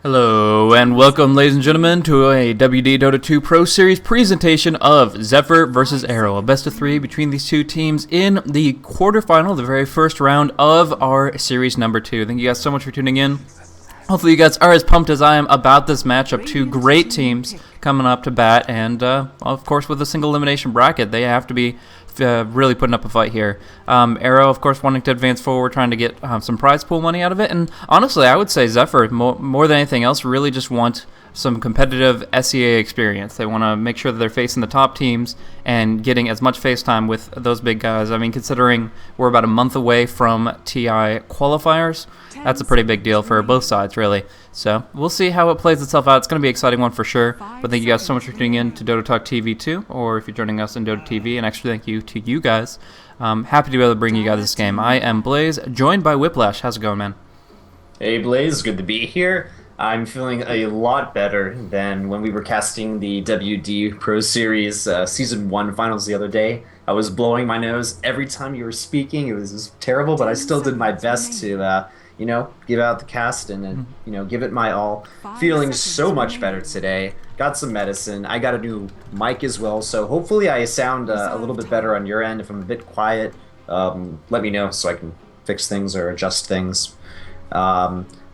Hello and welcome, ladies and gentlemen, to a WD Dota 2 Pro Series presentation of Zephyr versus Arrow, a best of three between these two teams in the quarterfinal, the very first round of our series number 2. Thank you guys so much for tuning in. Hopefully you guys are as pumped as I am about this matchup. Two great teams coming up to bat, and of course with a single elimination bracket, they have to be really putting up a fight here. Arrow, of course, wanting to advance forward, trying to get some prize pool money out of it, and honestly, I would say Zephyr, more than anything else, really just want some competitive SEA experience. They want to make sure that they're facing the top teams and getting as much face time with those big guys. I mean, considering we're about a month away from TI qualifiers, that's a pretty big deal for both sides, really. So we'll see how it plays itself out. It's going to be an exciting one for sure. But thank you guys so much for tuning in to Dota Talk TV too, or if you're joining us in Dota TV, an extra thank you to you guys. Happy to be able to bring you guys this game. I am Blaze, joined by Whiplash. How's it going, man? Hey Blaze, good to be here. I'm feeling a lot better than when we were casting the WD Pro Series Season 1 finals the other day. I was blowing my nose every time you were speaking. It was terrible, but I still did my best to, give out the cast and, give it my all. Feeling so much better today. Got some medicine. I got a new mic as well, so hopefully I sound a little bit better on your end. If I'm a bit quiet, let me know so I can fix things or adjust things.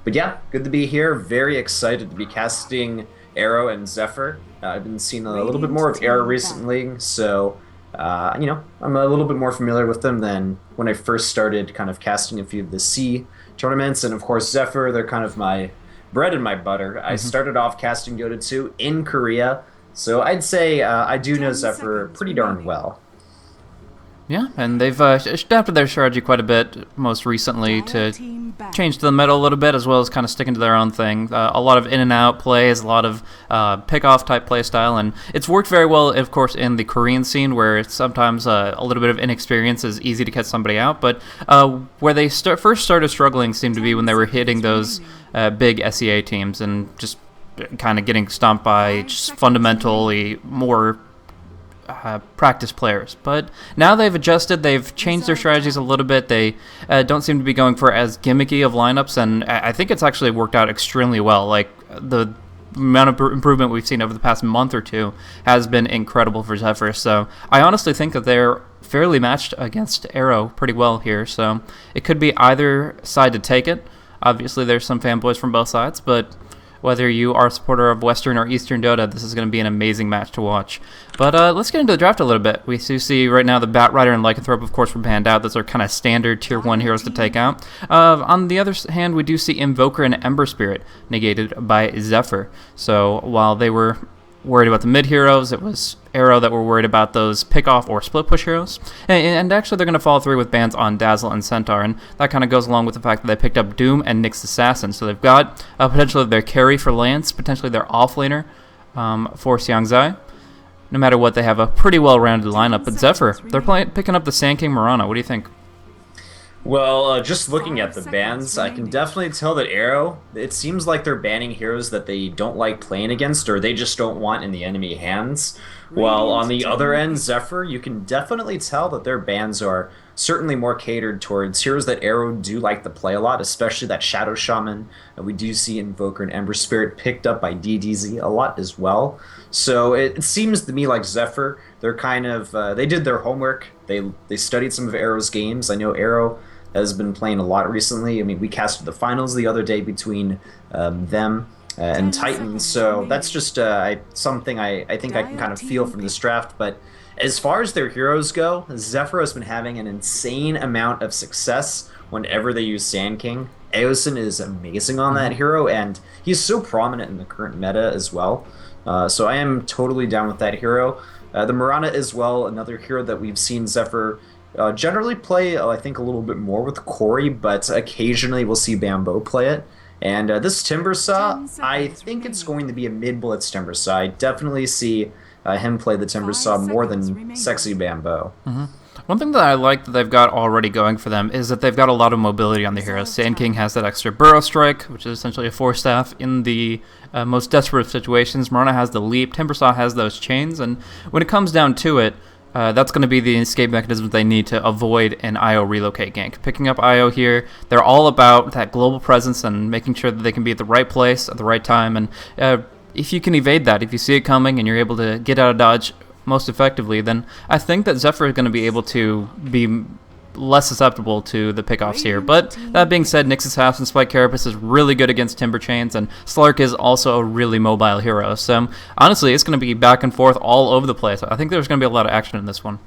But yeah, good to be here. Very excited to be casting Arrow and Zephyr. I've been seeing a little bit more of Arrow recently, so I'm a little bit more familiar with them than when I first started kind of casting a few of the C tournaments. And of course, Zephyr, they're kind of my bread and my butter. I started off casting Dota 2 in Korea, so I'd say I do know Zephyr pretty darn well. Yeah, and they've adapted their strategy quite a bit most recently to change the meta a little bit, as well as kind of sticking to their own thing. A lot of in and out plays, a lot of pick-off type play style, and it's worked very well, of course, in the Korean scene, where it's sometimes a little bit of inexperience is easy to catch somebody out, but where they first started struggling seemed to be when they were hitting those big SEA teams and just kind of getting stomped by just fundamentally more practice players. But now they've adjusted, they've changed their strategies a little bit. They don't seem to be going for as gimmicky of lineups, and I think it's actually worked out extremely well. Like, the amount of improvement we've seen over the past month or two has been incredible for Zephyr, so I honestly think that they're fairly matched against Arrow pretty well here, so it could be either side to take it. Obviously there's some fanboys from both sides, but whether you are a supporter of Western or Eastern Dota, this is going to be an amazing match to watch. But let's get into the draft a little bit. We do see right now the Batrider and Lycanthrope, of course, were banned out. Those are kind of standard Tier 1 heroes to take out. On the other hand, we do see Invoker and Ember Spirit negated by Zephyr. So while they were worried about the mid heroes, it was Arrow that were worried about those pick-off or split-push heroes. And actually, they're going to follow through with bans on Dazzle and Centaur, and that kind of goes along with the fact that they picked up Doom and Nyx Assassin. So they've got potentially their carry for Lance, potentially their offlaner for Xiangzai. No matter what, they have a pretty well-rounded lineup. But Zephyr, they're picking up the Sand King Mirana. What do you think? Well, just looking at the bans, I can definitely tell that Arrow, it seems like they're banning heroes that they don't like playing against or they just don't want in the enemy hands. While on the other end, Zephyr, you can definitely tell that their bans are certainly more catered towards heroes that Arrow do like to play a lot, especially that Shadow Shaman. And we do see Invoker and Ember Spirit picked up by DDZ a lot as well. So it seems to me like Zephyr, they're kind of, they did their homework. They studied some of Arrow's games. I know Arrow has been playing a lot recently. I mean, we casted the finals the other day between them and Titans, so that's just something I think I can kind of feel from this draft. But as far as their heroes go, Zephyr has been having an insane amount of success whenever they use Sand King. Eosin is amazing on that hero, and he's so prominent in the current meta as well. So I am totally down with that hero. The Mirana as well, another hero that we've seen Zephyr generally play, I think, a little bit more with Corey, but occasionally we'll see Bamboo play it. And this Timbersaw, I think it's going to be a mid-blitz Timbersaw. I definitely see him play the Timbersaw more than Sexy Bamboo. One thing that I like that they've got already going for them is that they've got a lot of mobility on the heroes. Sand King has that extra Burrow Strike, which is essentially a 4-staff in the most desperate of situations. Mirana has the Leap. Timbersaw has those chains. And when it comes down to it, that's going to be the escape mechanism they need to avoid an IO relocate gank. Picking up IO here, they're all about that global presence and making sure that they can be at the right place at the right time. And if you can evade that, if you see it coming and you're able to get out of dodge most effectively, then I think that Zephyr is going to be able to be less susceptible to the pickoffs here. But that being said, Nyx's House and Spike Carapace is really good against Timber Chains, and Slark is also a really mobile hero. So honestly, it's going to be back and forth all over the place. I think there's going to be a lot of action in this one.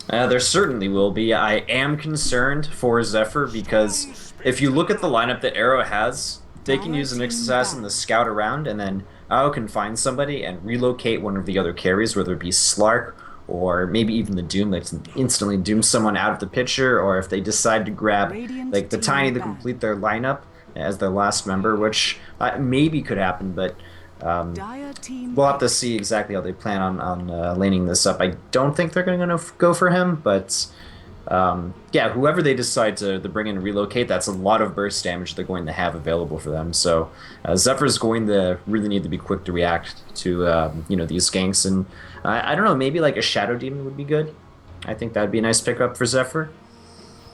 There certainly will be. I am concerned for Zephyr because if you look at the lineup that Arrow has, they can use the Nyx Assassin to scout around, and then Arrow can find somebody and relocate one of the other carries, whether it be Slark or maybe even the Doom that can instantly doom someone out of the picture, or if they decide to grab like the Tiny to complete their lineup as their last member, which maybe could happen, but we'll have to see exactly how they plan on laning this up. I don't think they're going to go for him, but yeah, whoever they decide to bring in and relocate, that's a lot of burst damage they're going to have available for them. So Zephyr's going to really need to be quick to react to these ganks, and I don't know, maybe like a Shadow Demon would be good. I think that would be a nice pickup for Zephyr.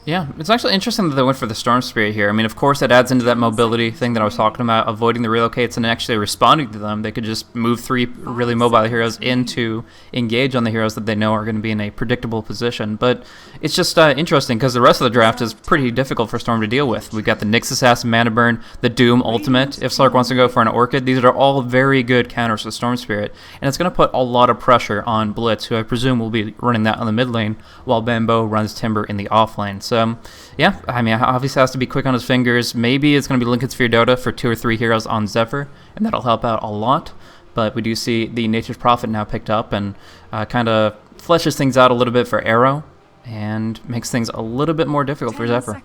Yeah, it's actually interesting that they went for the Storm Spirit here. I mean, of course, it adds into that mobility thing that I was talking about, avoiding the relocates and actually responding to them. They could just move 3 really mobile heroes in to engage on the heroes that they know are going to be in a predictable position. But it's just interesting because the rest of the draft is pretty difficult for Storm to deal with. We've got the Nyx Assassin Mana Burn, the Doom Ultimate. If Slark wants to go for an Orchid, these are all very good counters to Storm Spirit. And it's going to put a lot of pressure on Blitz, who I presume will be running that on the mid lane, while Bambo runs Timber in the off lane. So, yeah, I mean, obviously has to be quick on his fingers. Maybe it's going to be Lincoln Sphere Dota for 2 or 3 heroes on Zephyr, and that'll help out a lot. But we do see the Nature's Prophet now picked up and kind of fleshes things out a little bit for Arrow and makes things a little bit more difficult for Zephyr.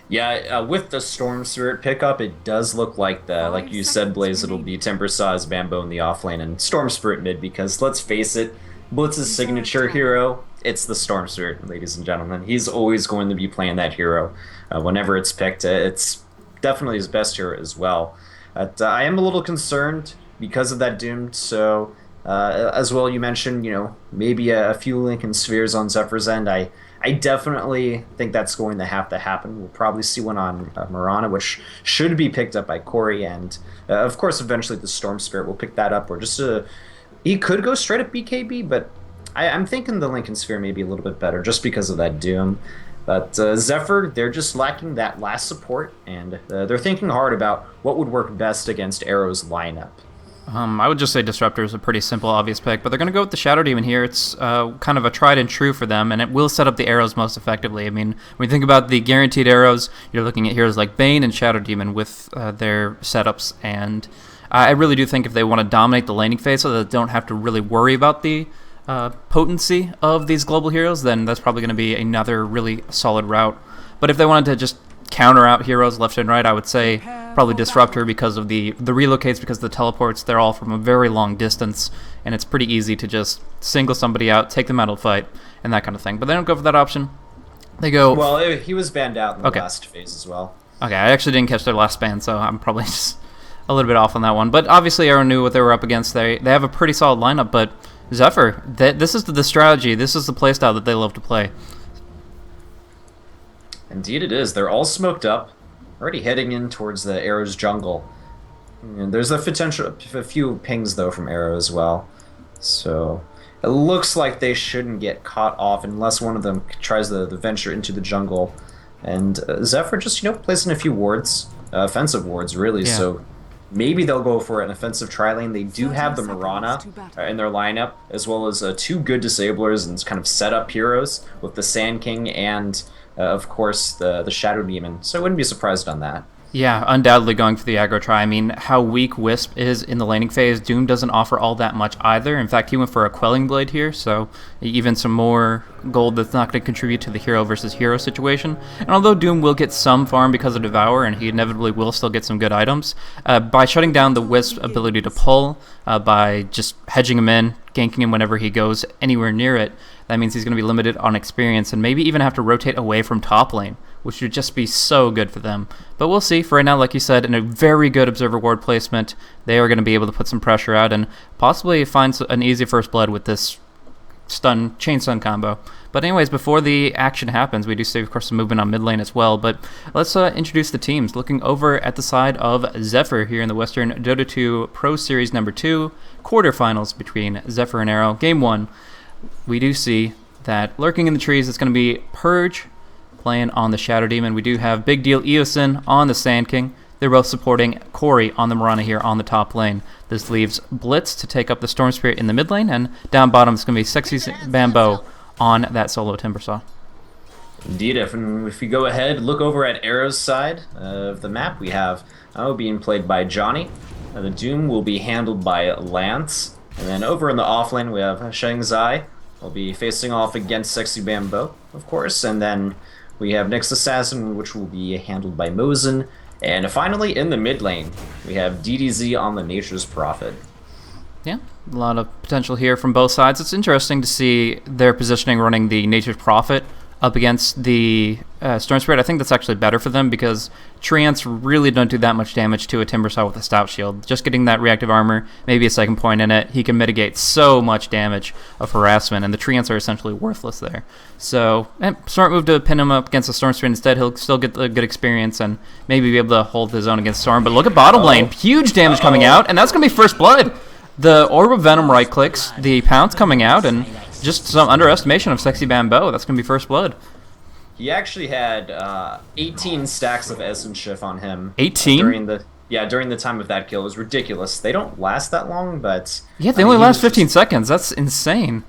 Yeah, with the Storm Spirit pickup, it does look like like you said, Blaze, it'll be Timber Saws, Bambo in the offlane, and Storm Spirit mid, because let's face it, Blitz's signature hero, it's the Storm Spirit, ladies and gentlemen. He's always going to be playing that hero whenever it's picked. It's definitely his best hero as well. But I am a little concerned because of that Doom, so as well you mentioned, maybe a few Lincoln Spheres on Zephyr's end. I definitely think that's going to have to happen. We'll probably see one on Mirana, which should be picked up by Corey, and of course eventually the Storm Spirit will pick that up, or just he could go straight up BKB, but I'm thinking the Lincoln Sphere may be a little bit better just because of that Doom. But Zephyr, they're just lacking that last support, and they're thinking hard about what would work best against Arrow's lineup. I would just say Disruptor is a pretty simple, obvious pick, but they're going to go with the Shadow Demon here. It's kind of a tried and true for them, and it will set up the arrows most effectively. I mean, when you think about the guaranteed arrows, you're looking at heroes like Bane and Shadow Demon with their setups, and I really do think if they want to dominate the laning phase so that they don't have to really worry about the potency of these global heroes, then that's probably going to be another really solid route. But if they wanted to just counter out heroes left and right, I would say probably Disruptor because of the relocates, because the teleports, they're all from a very long distance, and it's pretty easy to just single somebody out, take them out of the fight, and that kind of thing. But they don't go for that option. They go... Well, he was banned out in the last phase as well. Okay, I actually didn't catch their last ban, so I'm probably just a little bit off on that one. But obviously Arrow knew what they were up against. They have a pretty solid lineup, but Zephyr, this is the strategy, this is the playstyle that they love to play. Indeed it is. They're all smoked up, already heading in towards the Arrow's jungle. And there's a few pings, though, from Arrow as well. So it looks like they shouldn't get caught off unless one of them tries the venture into the jungle. And Zephyr just, placing a few wards, offensive wards, really, yeah. So maybe they'll go for an offensive tri-lane. They do have the Mirana in their lineup, as well as 2 good disablers and kind of set-up heroes with the Sand King and, of course, the Shadow Demon. So I wouldn't be surprised on that. Yeah, undoubtedly going for the aggro try. I mean, how weak Wisp is in the laning phase, Doom doesn't offer all that much either. In fact, he went for a Quelling Blade here, so even some more gold that's not going to contribute to the hero versus hero situation. And although Doom will get some farm because of Devour, and he inevitably will still get some good items, by shutting down the Wisp ability to pull, by just hedging him in, ganking him whenever he goes anywhere near it, that means he's going to be limited on experience and maybe even have to rotate away from top lane, which would just be so good for them. But we'll see. For right now, like you said, in a very good Observer Ward placement, they are going to be able to put some pressure out and possibly find an easy first blood with this chain stun combo. But anyways, before the action happens, we do see, of course, some movement on mid lane as well. But let's introduce the teams. Looking over at the side of Zephyr here in the Western Dota 2 Pro Series number 2 quarterfinals between Zephyr and Arrow. Game 1, we do see that lurking in the trees, it's going to be Purge playing on the Shadow Demon. We do have Big Deal Eosin on the Sand King. They're both supporting Corey on the Mirana here on the top lane. This leaves Blitz to take up the Storm Spirit in the mid lane, and down bottom it's going to be Sexy Bambo on that solo Timbersaw. Indeed, if we go ahead, look over at Arrow's side of the map, we have being played by Johnny. The Doom will be handled by Lance. And then over in the off lane, we have Shangzai. Will be facing off against Sexy Bambo, of course. And then we have Nyx Assassin, which will be handled by Mosin. And finally, in the mid lane, we have DDZ on the Nature's Prophet. Yeah, a lot of potential here from both sides. It's interesting to see their positioning running the Nature's Prophet up against the Storm Spirit. I think that's actually better for them because Treants really don't do that much damage to a Timbersaw with a Stout Shield. Just getting that reactive armor, maybe a second point in it, he can mitigate so much damage of harassment, and the Treants are essentially worthless there. So, smart move to pin him up against the Storm Spirit instead. He'll still get the good experience and maybe be able to hold his own against Storm. But look at bottom lane. Huge damage coming out, and that's going to be first blood. The Orb of Venom right clicks, the Pounce coming out, and just some underestimation of Sexy Bambo. That's going to be first blood. He actually had 18 stacks of Essence Shift on him. 18? During the time of that kill. It was ridiculous. They don't last that long, but... Yeah, they only last 15 seconds. That's insane.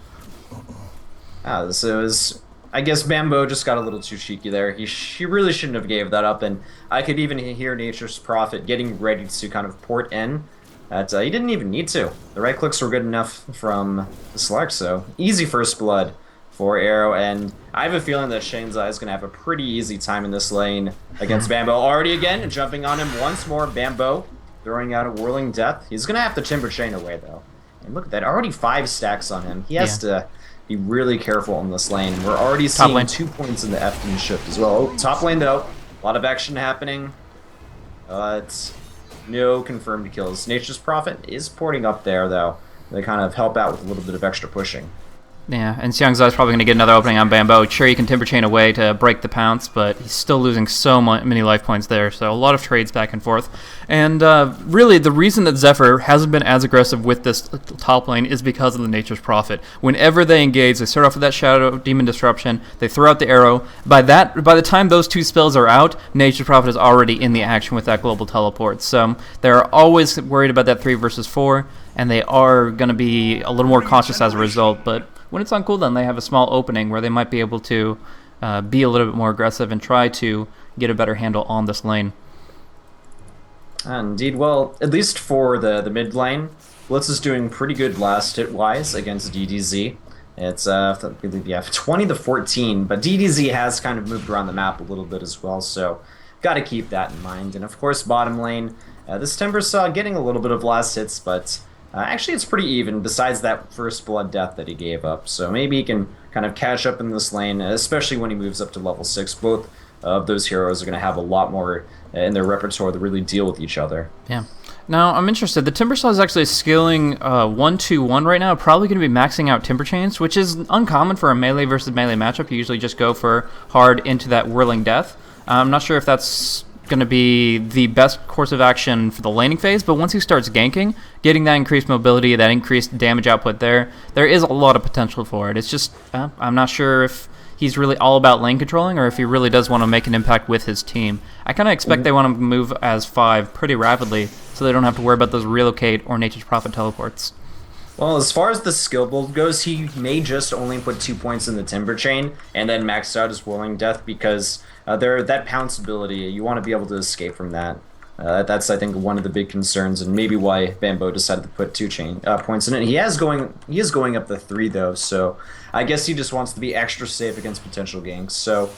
So it was... I guess Bambo just got a little too cheeky there. He really shouldn't have gave that up, and I could even hear Nature's Prophet getting ready to kind of port in. He didn't even need to. The right clicks were good enough from the select, so easy first blood for Arrow, and I have a feeling that Shangzai is going to have a pretty easy time in this lane against Bambo. Already again, jumping on him once more, Bambo throwing out a Whirling Death. He's going to have to Timber Chain away, though. And look at that, already 5 stacks on him. He has to be really careful in this lane. We're already seeing 2 points in the F shift as well. Oh, top lane, though. A lot of action happening. It's... no confirmed kills. Nature's Prophet is porting up there, though. They kind of help out with a little bit of extra pushing. Yeah, and Xiangzai's probably going to get another opening on Bambo. Sure, he can Timber Chain away to break the Pounce, but he's still losing so many life points there, so a lot of trades back and forth. And really, the reason that Zephyr hasn't been as aggressive with this top lane is because of the Nature's Prophet. Whenever they engage, they start off with that Shadow Demon Disruption, they throw out the arrow. By the time those 2 spells are out, Nature's Prophet is already in the action with that global teleport. So they're always worried about that 3 versus 4, and they are going to be a little more cautious as a result, but when it's on cooldown, they have a small opening where they might be able to be a little bit more aggressive and try to get a better handle on this lane. Indeed, well, at least for the mid lane, Blitz is doing pretty good last hit-wise against DDZ. It's, I believe, 20 to 14, but DDZ has kind of moved around the map a little bit as well, so got to keep that in mind. And of course, bottom lane, this Timbersaw getting a little bit of last hits, but... actually, it's pretty even, besides that first blood death that he gave up. So maybe he can kind of catch up in this lane, especially when he moves up to level 6. Both of those heroes are going to have a lot more in their repertoire to really deal with each other. Yeah. Now, I'm interested. The Timbersaw is actually skilling 1-2-1 right now. Probably going to be maxing out Timber Chains, which is uncommon for a melee versus melee matchup. You usually just go for hard into that Whirling Death. I'm not sure if that's going to be the best course of action for the laning phase, but once he starts ganking, getting that increased mobility, that increased damage output there is a lot of potential for it. It's just, I'm not sure if he's really all about lane controlling or if he really does want to make an impact with his team. I kind of expect they want to move as 5 pretty rapidly so they don't have to worry about those relocate or Nature's Prophet teleports. Well, as far as the skill build goes, he may just only put 2 points in the Timber Chain and then max out his Whirling Death because that Pounce ability, you want to be able to escape from that. That's, I think, one of the big concerns and maybe why Bambo decided to put 2 points in it. He is going up the 3, though, so I guess he just wants to be extra safe against potential ganks. So,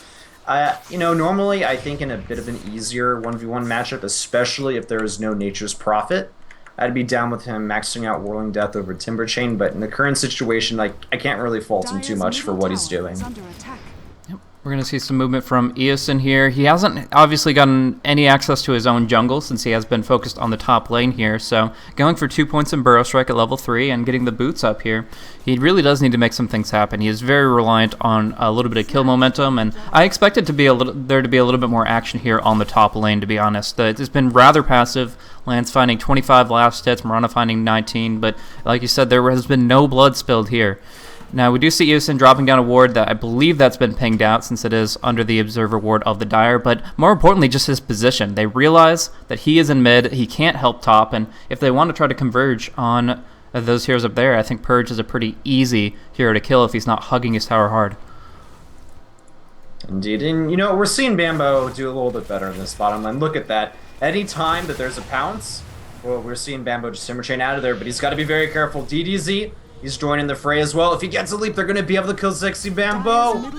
normally I think in a bit of an easier 1v1 matchup, especially if there is no Nature's Prophet, I'd be down with him maxing out Whirling Death over Timber Chain, but in the current situation, I can't really fault him too much for what he's doing. We're going to see some movement from Eosin here. He hasn't obviously gotten any access to his own jungle since he has been focused on the top lane here. So going for 2 points in Burrow Strike at level 3 and getting the boots up here. He really does need to make some things happen. He is very reliant on a little bit of kill momentum, and I expected there to be a little bit more action here on the top lane, to be honest. It's been rather passive. Lance finding 25 last hits, Mirana finding 19, but like you said, there has been no blood spilled here. Now, we do see Eosin dropping down a ward that I believe that's been pinged out since it is under the Observer ward of the Dire, but more importantly, just his position. They realize that he is in mid, he can't help top, and if they want to try to converge on those heroes up there, I think Purge is a pretty easy hero to kill if he's not hugging his tower hard. Indeed, and we're seeing Bambo do a little bit better in this bottom lane. Look at that. Any time that there's a pounce, well, we're seeing Bambo just Simmer Chain out of there, but he's got to be very careful. DDZ, he's joining the fray as well. If he gets a leap, they're going to be able to kill Zixi. Bambo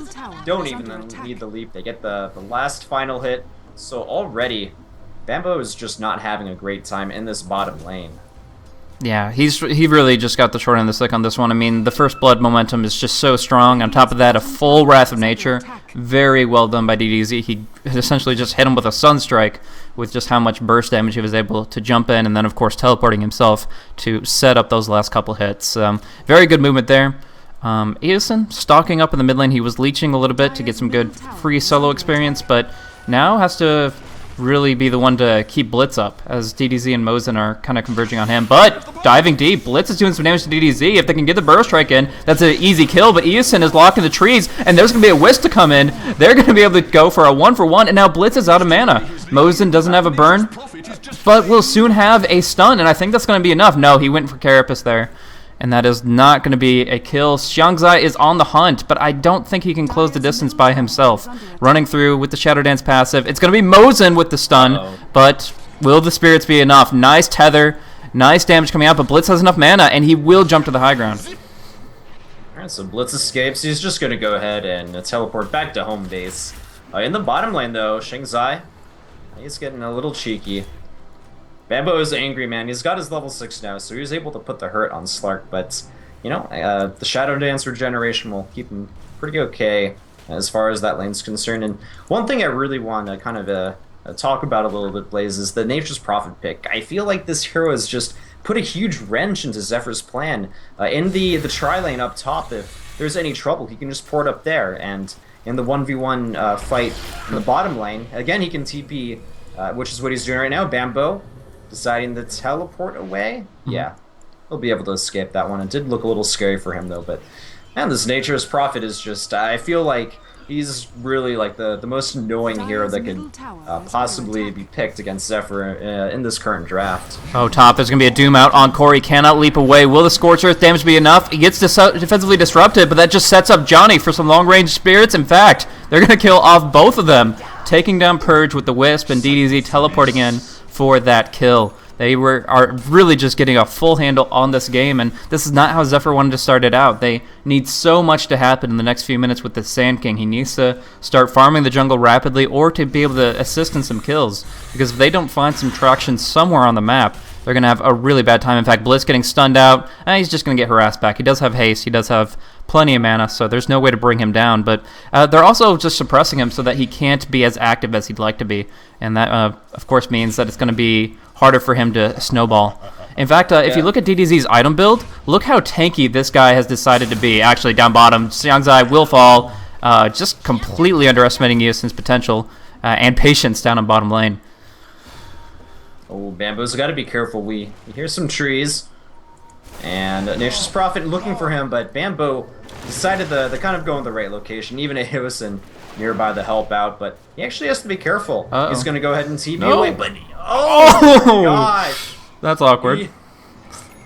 don't even need the leap. They get the last final hit. So already, Bambo is just not having a great time in this bottom lane. Yeah, he really just got the short end of the stick on this one. I mean, the first blood momentum is just so strong. On top of that, a full Wrath of Nature. Very well done by DDZ. He essentially just hit him with a Sunstrike with just how much burst damage he was able to jump in, and then, of course, teleporting himself to set up those last couple hits. Very good movement there. Eosin stalking up in the mid lane. He was leeching a little bit to get some good free solo experience, but now has to really be the one to keep Blitz up as DDZ and Mosin are kind of converging on him. But diving deep, Blitz is doing some damage to DDZ. If they can get the Burrow Strike in, that's an easy kill, but Eosin is locked in the trees, and there's going to be a Wisp to come in. They're going to be able to go for a 1-for-1, and now Blitz is out of mana. Mosin doesn't have a burn, but will soon have a stun, and I think that's going to be enough. No, he went for Carapace there, and that is not going to be a kill. Xiangzai is on the hunt, but I don't think he can close the distance by himself. Running through with the Shadow Dance passive. It's going to be Mosin with the stun, but will the Spirits be enough? Nice tether, nice damage coming out, but Blitz has enough mana, and he will jump to the high ground. Alright, so Blitz escapes. He's just going to go ahead and teleport back to home base. In the bottom lane, though, Xiangzai, he's getting a little cheeky. Bambo is angry, man. He's got his level 6 now, so he was able to put the hurt on Slark, but, the Shadow Dance regeneration will keep him pretty okay as far as that lane's concerned. And one thing I really want to kind of talk about a little bit, Blaze, is the Nature's Prophet pick. I feel like this hero has just put a huge wrench into Zephyr's plan. In the tri-lane up top, if there's any trouble, he can just port up there, and in the 1v1 fight in the bottom lane, again, he can TP, which is what he's doing right now. Bambo deciding to teleport away. Yeah, he'll be able to escape that one. It did look a little scary for him, though, but man, this Nature's Prophet is just, I feel like he's really like the most annoying hero that could possibly be picked against Zephyr in this current draft. Oh, top, there's going to be a Doom out on Corey. Cannot leap away. Will the Scorch Earth damage be enough? He gets defensively disrupted, but that just sets up Johnny for some long-range spirits. In fact, they're going to kill off both of them, taking down Purge with the Wisp and DDZ teleporting in for that kill. They are really just getting a full handle on this game, and this is not how Zephyr wanted to start it out. They need so much to happen in the next few minutes with the Sand King. He needs to start farming the jungle rapidly or to be able to assist in some kills, because if they don't find some traction somewhere on the map, they're going to have a really bad time. In fact, Blitz getting stunned out, and he's just going to get harassed back. He does have haste, he does have plenty of mana, so there's no way to bring him down, but they're also just suppressing him so that he can't be as active as he'd like to be, and that, of course, means that it's going to be harder for him to snowball. In fact, if you look at DDZ's item build, look how tanky this guy has decided to be. Actually, down bottom, Xiangzai will fall, just completely underestimating Eosin's potential and patience down in bottom lane. Oh, Bambo's got to be careful. We hear some trees, and Nature's Prophet looking for him, but Bambo decided to kind of go in the right location, even if Eosin nearby to help out, but he actually has to be careful. He's going to go ahead and TP away, but oh my gosh! That's awkward.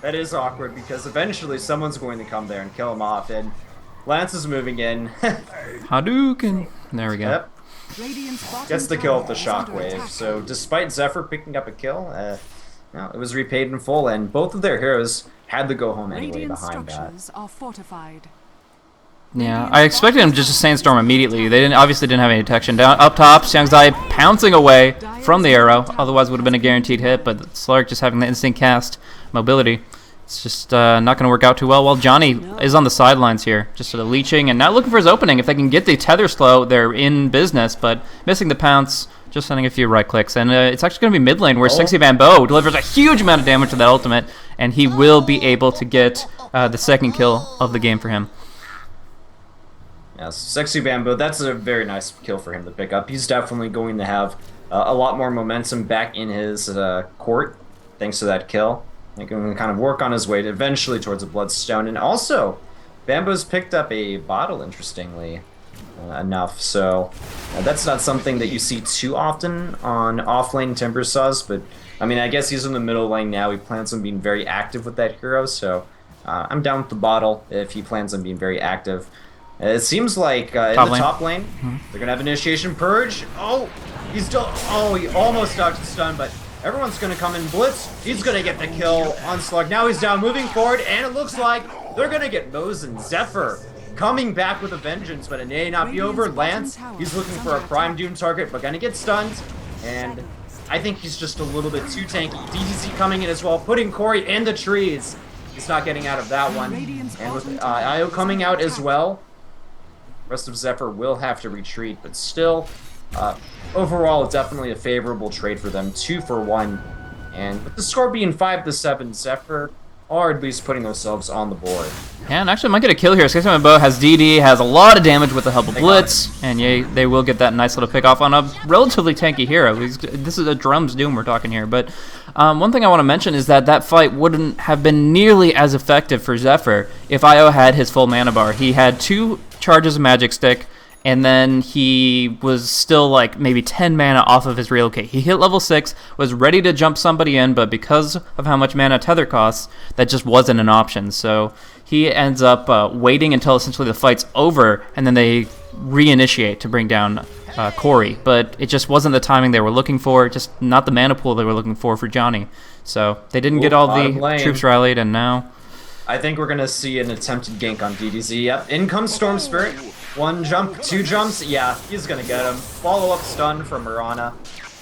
That is awkward, because eventually someone's going to come there and kill him off, and Lance is moving in. Hadouken! There we go. Yep. Gets the kill with the shockwave. So despite Zephyr picking up a kill, it was repaid in full, and both of their heroes had to go home anyway behind that. Yeah, I expected him just to sandstorm immediately. They obviously didn't have any detection. Down up top, Xiangzai pouncing away from the arrow. Otherwise, would have been a guaranteed hit. But Slark just having the instant cast mobility It's just not going to work out too well. While Johnny is on the sidelines here, just sort of leeching and now looking for his opening. If they can get the tether slow, they're in business, but missing the pounce, just sending a few right clicks. And it's actually going to be mid lane where Sexy Bamboo delivers a huge amount of damage to that ultimate, and he will be able to get the second kill of the game for him. Yes, Sexy Bamboo, that's a very nice kill for him to pick up. He's definitely going to have a lot more momentum back in his court thanks to that kill. He can kind of work on his way eventually towards a Bloodstone. And also, Bamboo's picked up a bottle, interestingly enough. So that's not something that you see too often on off-lane Timbersaws. But, I mean, I guess he's in the middle lane now. He plans on being very active with that hero. So I'm down with the bottle if he plans on being very active. It seems like in the top lane, they're going to have Initiation Purge. Oh, he almost dodged the stun, but everyone's going to come in blitz. He's going to get the kill on Slug. Now he's down, moving forward, and it looks like they're going to get Mosin. Zephyr coming back with a vengeance, but it may not be over. Lance, he's looking for a Prime Doom target, but going to get stunned, and I think he's just a little bit too tanky. DDZ coming in as well, putting Corey in the trees. He's not getting out of that one. And with IO coming out as well, the rest of Zephyr will have to retreat, but still, overall, definitely a favorable trade for them. 2 for 1. And with the score being 5-7, Zephyr are at least putting themselves on the board. Yeah, and actually might get a kill here. Sexy Bamboo has DD, has a lot of damage with the help of Blitz, and yeah, they will get that nice little pick off on a relatively tanky hero. This is a Drum's Doom we're talking here, but one thing I want to mention is that that fight wouldn't have been nearly as effective for Zephyr if IO had his full mana bar. He had 2 charges of Magic Stick, and then he was still like maybe 10 mana off of his relocate. He hit level 6, was ready to jump somebody in, but because of how much mana Tether costs, that just wasn't an option. So he ends up waiting until essentially the fight's over, and then they reinitiate to bring down Corey. But it just wasn't the timing they were looking for, just not the mana pool they were looking for Johnny. So they didn't get all the troops rallied, and now I think we're going to see an attempted gank on DDZ. Yep, in comes Storm Spirit. 1 jump, 2 jumps. Yeah, he's going to get him. Follow-up stun from Mirana.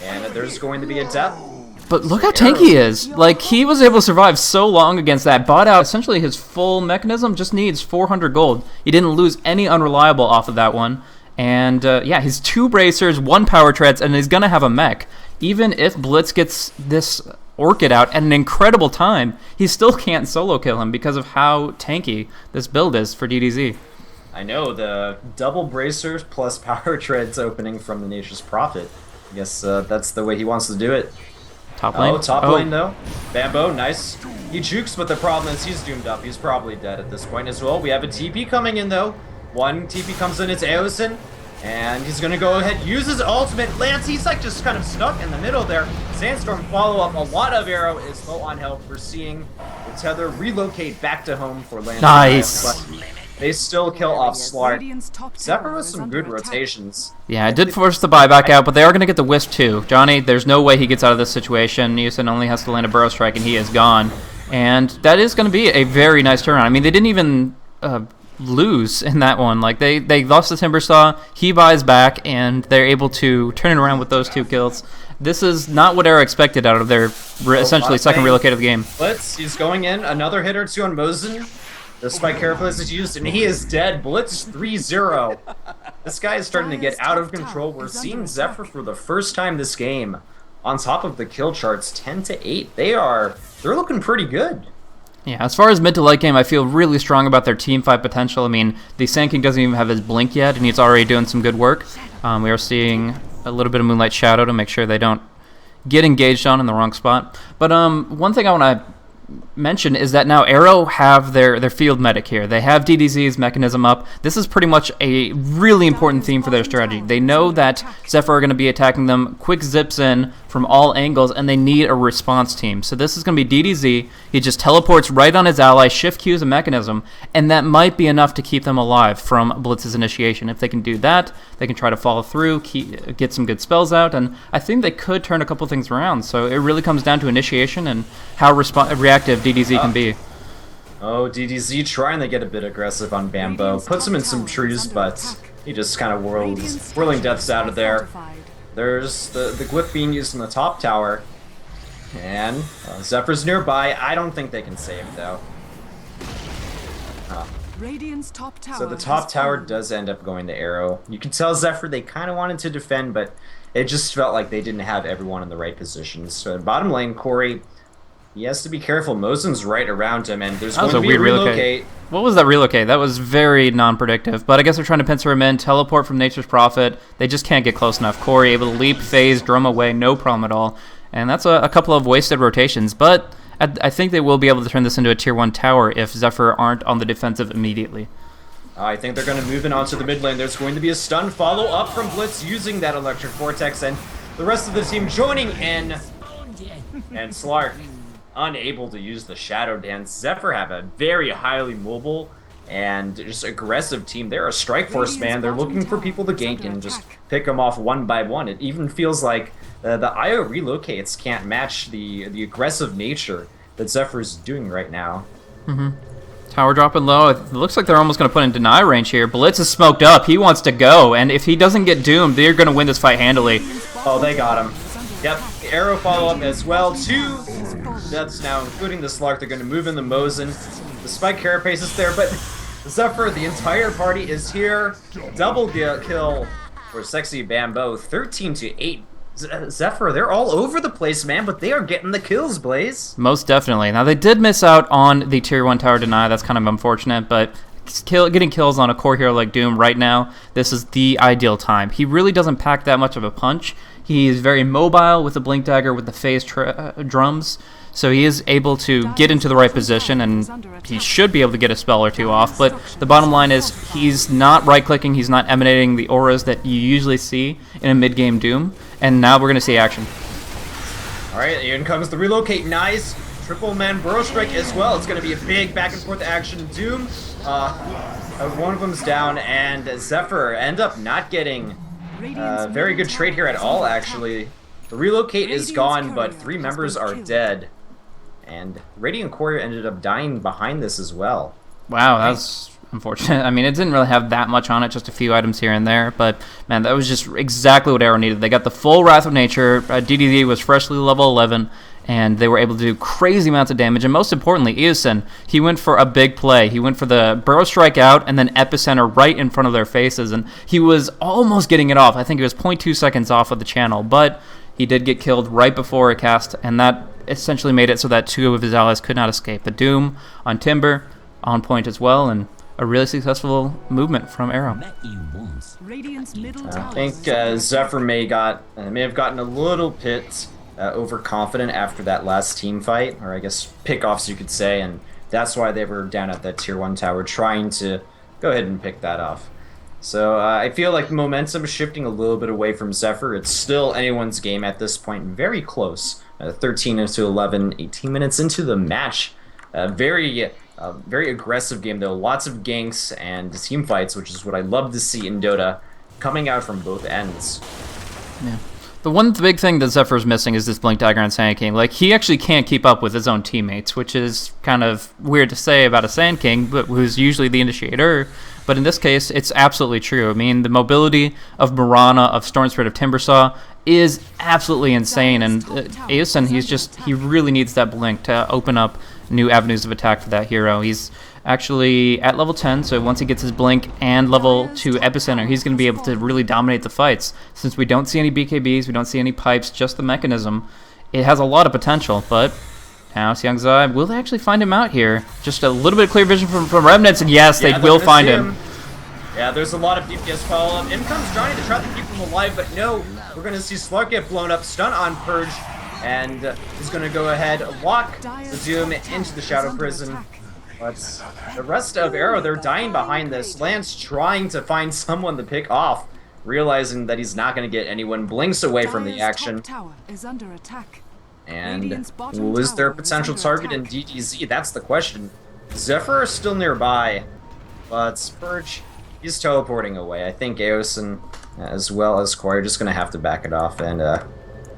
And there's going to be a death. But look how tanky he is. Like, he was able to survive so long against that. Bought out essentially his full mechanism, just needs 400 gold. He didn't lose any unreliable off of that one. And, yeah, he's 2 bracers, 1 power treads, and he's going to have a mech. Even if Blitz gets this Orchid out at an incredible time, he still can't solo kill him because of how tanky this build is for DDZ. I know, the double bracers plus power treads opening from the Nature's Prophet. I guess that's the way he wants to do it. Top lane? Oh, top lane though. Bamboo, nice. He jukes, but the problem is he's doomed up. He's probably dead at this point as well. We have a TP coming in though. 1 TP comes in, it's Aosin. And he's gonna go ahead, use his ultimate. Lance, he's like just kind of stuck in the middle there. Sandstorm follow-up, a lot of Arrow is low on health. We're seeing the Tether relocate back to home for Lance. Nice. They still kill off Slark. Zephyr with some good rotations. Yeah, it did force the buyback out, but they are going to get the Wisp too. Johnny, there's no way he gets out of this situation. Nielsen only has to land a Burrow Strike, and he is gone. And that is going to be a very nice turnaround. I mean, they didn't even lose in that one. Like, they lost the Timbersaw, he buys back, and they're able to turn it around with those 2 kills. This is not what Arrow expected out of their essentially second relocate of the game. Blitz, he's going in. Another hit or 2 on Mosin. The Spike Carapace is used, and he is dead. Blitz 3-0. This guy is starting to get out of control. We're seeing Zephyr for the first time this game on top of the kill charts, 10-8. They're looking pretty good. Yeah, as far as mid to late game, I feel really strong about their team fight potential. I mean, the Sand King doesn't even have his blink yet, and he's already doing some good work. We are seeing a little bit of Moonlight Shadow to make sure they don't get engaged on in the wrong spot. But one thing I want to mention is that now Arrow have their field medic here. They have DDZ's mechanism up. This is pretty much a really important theme for their strategy. They know that Zephyr are going to be attacking them, quick zips in from all angles, and they need a response team. So this is going to be DDZ. He just teleports right on his ally, shift Q's a mechanism, and that might be enough to keep them alive from Blitz's initiation. If they can do that, they can try to follow through, get some good spells out, and I think they could turn a couple things around. So it really comes down to initiation and how reactive DDZ can be. Oh, DDZ trying to get a bit aggressive on Bamboo. Puts him in some trees, but he just kind of whirling deaths out of there. There's the glyph being used in the top tower. And Zephyr's nearby. I don't think they can save, though. Radiant's top tower So the top tower fallen. does end up going to Arrow. You can tell Zephyr, they kind of wanted to defend, but it just felt like they didn't have everyone in the right positions. So bottom lane, Corey, he has to be careful. Mosin's right around him, and there's That was going a to be a weird relocate. What was that relocate? That was very non-predictive, but I guess they're trying to pincer him in, teleport from Nature's Prophet. They just can't get close enough. Corey able to leap, phase, drum away, no problem at all. And that's a couple of wasted rotations, but I think they will be able to turn this into a tier 1 tower if Zephyr aren't on the defensive immediately. I think they're going to move in onto the mid lane. There's going to be a stun follow-up from Blitz using that Electric Vortex, and the rest of the team joining in. And Slark unable to use the Shadow Dance. Zephyr have a very highly mobile and just aggressive team. They're a strike force, man. They're looking for people to gank and just pick them off one by one. It even feels like the IO relocates can't match the aggressive nature that Zephyr's doing right now. Tower dropping low. It looks like they're almost going to put in deny range here. Blitz is smoked up. He wants to go, and if he doesn't get doomed, they're going to win this fight handily. Oh, they got him. Yep, Arrow follow-up as well. 2 deaths now, including the Slark. They're going to move in the Mosin. The Spike Carapace is there, but Zephyr, the entire party is here. Double kill for Sexy Bambo. 13-8. Zephyr, they're all over the place, man, but they are getting the kills, Blaze. Most definitely. Now, they did miss out on the tier 1 tower deny. That's kind of unfortunate, but getting kills on a core hero like Doom right now, this is the ideal time. He really doesn't pack that much of a punch. He is very mobile with the Blink Dagger, with the phase drums, so he is able to get into the right position, and he should be able to get a spell or two off, but the bottom line is he's not right-clicking, he's not emanating the auras that you usually see in a mid-game Doom, and now we're going to see action. Alright, in comes the relocate. Nice. Triple man Burrow Strike as well. It's going to be a big back-and-forth action. Doom, one of them's down, and Zephyr end up not getting very good trade here at all, actually. The relocate is gone, but 3 members are dead. And Radiant Courier ended up dying behind this as well. Wow, that's unfortunate. I mean, it didn't really have that much on it, just a few items here and there, but man, that was just exactly what Arrow needed. They got the full Wrath of Nature, DDD was freshly level 11, and they were able to do crazy amounts of damage, and most importantly, Eosin, he went for a big play. He went for the Burrow Strike out, and then Epicenter right in front of their faces, and he was almost getting it off. I think it was 0.2 seconds off of the channel, but he did get killed right before a cast, and that essentially made it so that 2 of his allies could not escape. The Doom on Timber, on point as well, and a really successful movement from Arrow. I think Zephyr may have gotten a little bit overconfident after that last team fight, or I guess pickoffs you could say, and that's why they were down at that tier 1 tower trying to go ahead and pick that off. So I feel like momentum is shifting a little bit away from Zephyr. It's still anyone's game at this point, very close. 13 into 11, 18 minutes into the match. Very aggressive game though. Lots of ganks and team fights, which is what I love to see in Dota, coming out from both ends. Yeah. The one big thing that Zephyr's missing is this Blink Dagger on Sand King. Like, he actually can't keep up with his own teammates, which is kind of weird to say about a Sand King, but who's usually the initiator. But in this case, it's absolutely true. I mean, the mobility of Mirana, of Storm Spirit, of Timbersaw is absolutely insane. And Eosin, he really needs that Blink to open up new avenues of attack for that hero. He's actually at level 10, so once he gets his Blink and level 2 Epicenter, he's going to be able to really dominate the fights. Since we don't see any BKBs, we don't see any pipes, just the mechanism, it has a lot of potential, but House Young Zai, will they actually find him out here? Just a little bit of clear vision from Remnants, and yes, they will find him. Yeah, there's a lot of DPS follow-up. In comes Johnny to try to keep him alive, but no, we're going to see Slark get blown up, stun on Purge, and he's going to go ahead, lock the Doom into the Shadow Prison. But the rest of Arrow, they're dying behind this. Lance trying to find someone to pick off, realizing that he's not going to get anyone. Blinks away from the action. And who is their potential target in DDZ? That's the question. Zephyr is still nearby, but Spurge, he's teleporting away. I think Eosin, as well as Koi, are just going to have to back it off and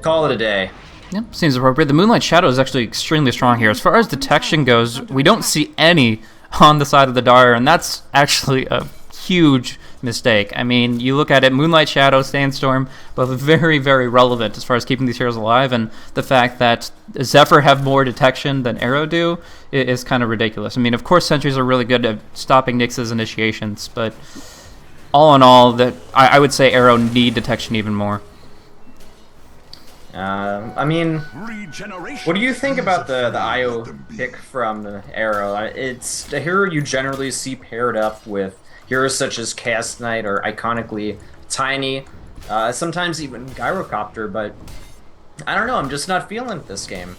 call it a day. Yep, seems appropriate. The Moonlight Shadow is actually extremely strong here. As far as detection goes, we don't see any on the side of the Dire, and that's actually a huge mistake. I mean, you look at it, Moonlight Shadow, Sandstorm, both very, very relevant as far as keeping these heroes alive, and the fact that Zephyr have more detection than Arrow do is kind of ridiculous. I mean, of course, sentries are really good at stopping Nyx's initiations, but all in all, I would say Arrow need detection even more. I mean, what do you think about the IO pick from Arrow? It's a hero you generally see paired up with heroes such as Chaos Knight or iconically Tiny, sometimes even Gyrocopter, but I don't know, I'm just not feeling this game.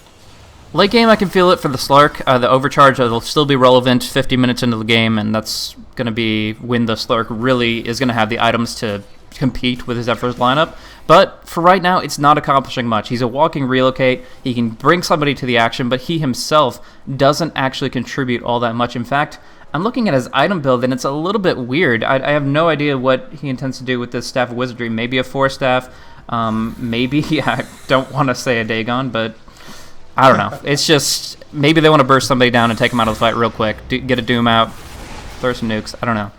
Late game, I can feel it for the Slark. The Overcharge will still be relevant 50 minutes into the game, and that's going to be when the Slark really is going to have the items to compete with his Zephyr's lineup. But for right now, it's not accomplishing much. He's a walking relocate. He can bring somebody to the action, but he himself doesn't actually contribute all that much. In fact, I'm looking at his item build, and it's a little bit weird. I have no idea what he intends to do with this Staff of Wizardry. Maybe a Force Staff. Maybe, I don't want to say a Dagon, but I don't know. It's just, maybe they want to burst somebody down and take him out of the fight real quick. Get a Doom out, throw some nukes. I don't know.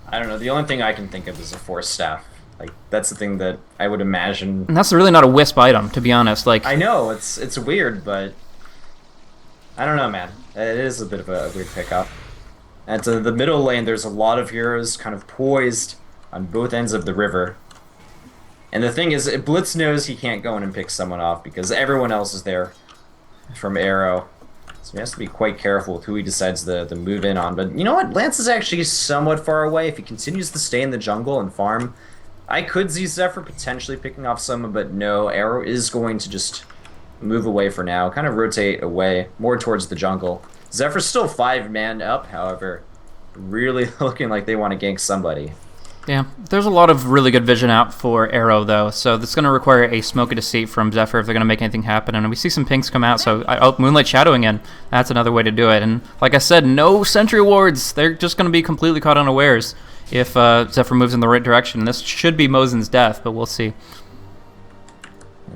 I don't know. The only thing I can think of is a Force Staff. Like, that's the thing that I would imagine. And that's really not a Wisp item, to be honest. Like, I know, it's weird, but I don't know, man. It is a bit of a weird pickup. And to the middle lane, there's a lot of heroes kind of poised on both ends of the river. And the thing is, Blitz knows he can't go in and pick someone off because everyone else is there from Arrow. So he has to be quite careful with who he decides to move in on. But you know what? Lance is actually somewhat far away. If he continues to stay in the jungle and farm, I could see Zephyr potentially picking off someone, but no, Arrow is going to just move away for now, kind of rotate away, more towards the jungle. Zephyr's still 5-man up, however, really looking like they want to gank somebody. Yeah, there's a lot of really good vision out for Arrow, though, so that's going to require a Smoke of Deceit from Zephyr if they're going to make anything happen, and we see some pinks come out, so Moonlight Shadowing in. That's another way to do it, and like I said, no Sentry Wards. They're just going to be completely caught unawares if Zephyr moves in the right direction. This should be Mosin's death, but we'll see.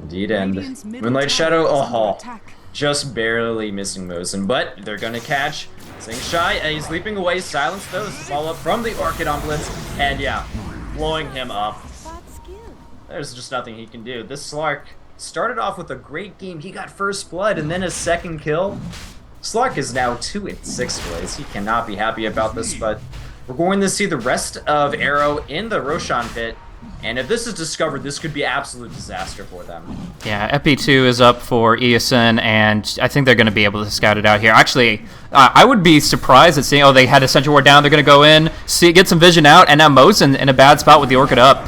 Indeed, and Moonlight Shadow, oh, just barely missing Mosin, but they're going to catch Zing Shy. He's leaping away, silence those, follow-up from the Orchid on Blitz, and yeah, blowing him up. There's just nothing he can do. This Slark started off with a great game. He got first blood and then a second kill. Slark is now 2 in 6th place. He cannot be happy about this, but we're going to see the rest of Arrow in the Roshan pit. And if this is discovered, this could be absolute disaster for them. Yeah, Epi 2 is up for Eosin, and I think they're going to be able to scout it out here. Actually, I would be surprised at seeing, oh, they had a Sentry Ward down, they're going to go in, get some vision out, and now Mosin in a bad spot with the Orchid up.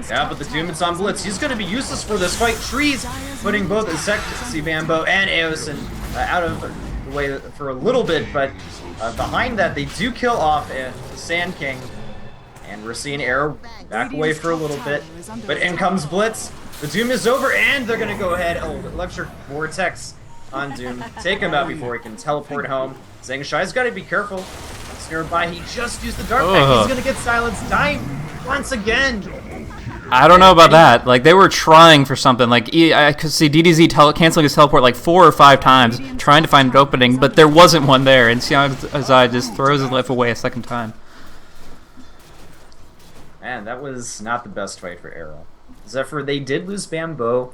Yeah, but the Doom is on Blitz. He's going to be useless for this fight. Trees putting both Sexy Bambo and Eosin out of the way for a little bit, but behind that, they do kill off the Sand King. And we're seeing Arrow back away for a little bit. But in comes Blitz. The Doom is over, and they're going to go ahead. Oh, Electric Vortex on Doom. Take him out before he can teleport home. Zangshai's got to be careful. He's nearby. He just used the Dark Pack. He's going to get silenced. Dying once again. I don't know about that. Like, they were trying for something. Like, I could see DDZ canceling his teleport like 4 or 5 times, trying to find an opening, but there wasn't one there. And Xiangzai just throws his life away a second time. Man, that was not the best fight for Arrow. Zephyr, they did lose Bambo.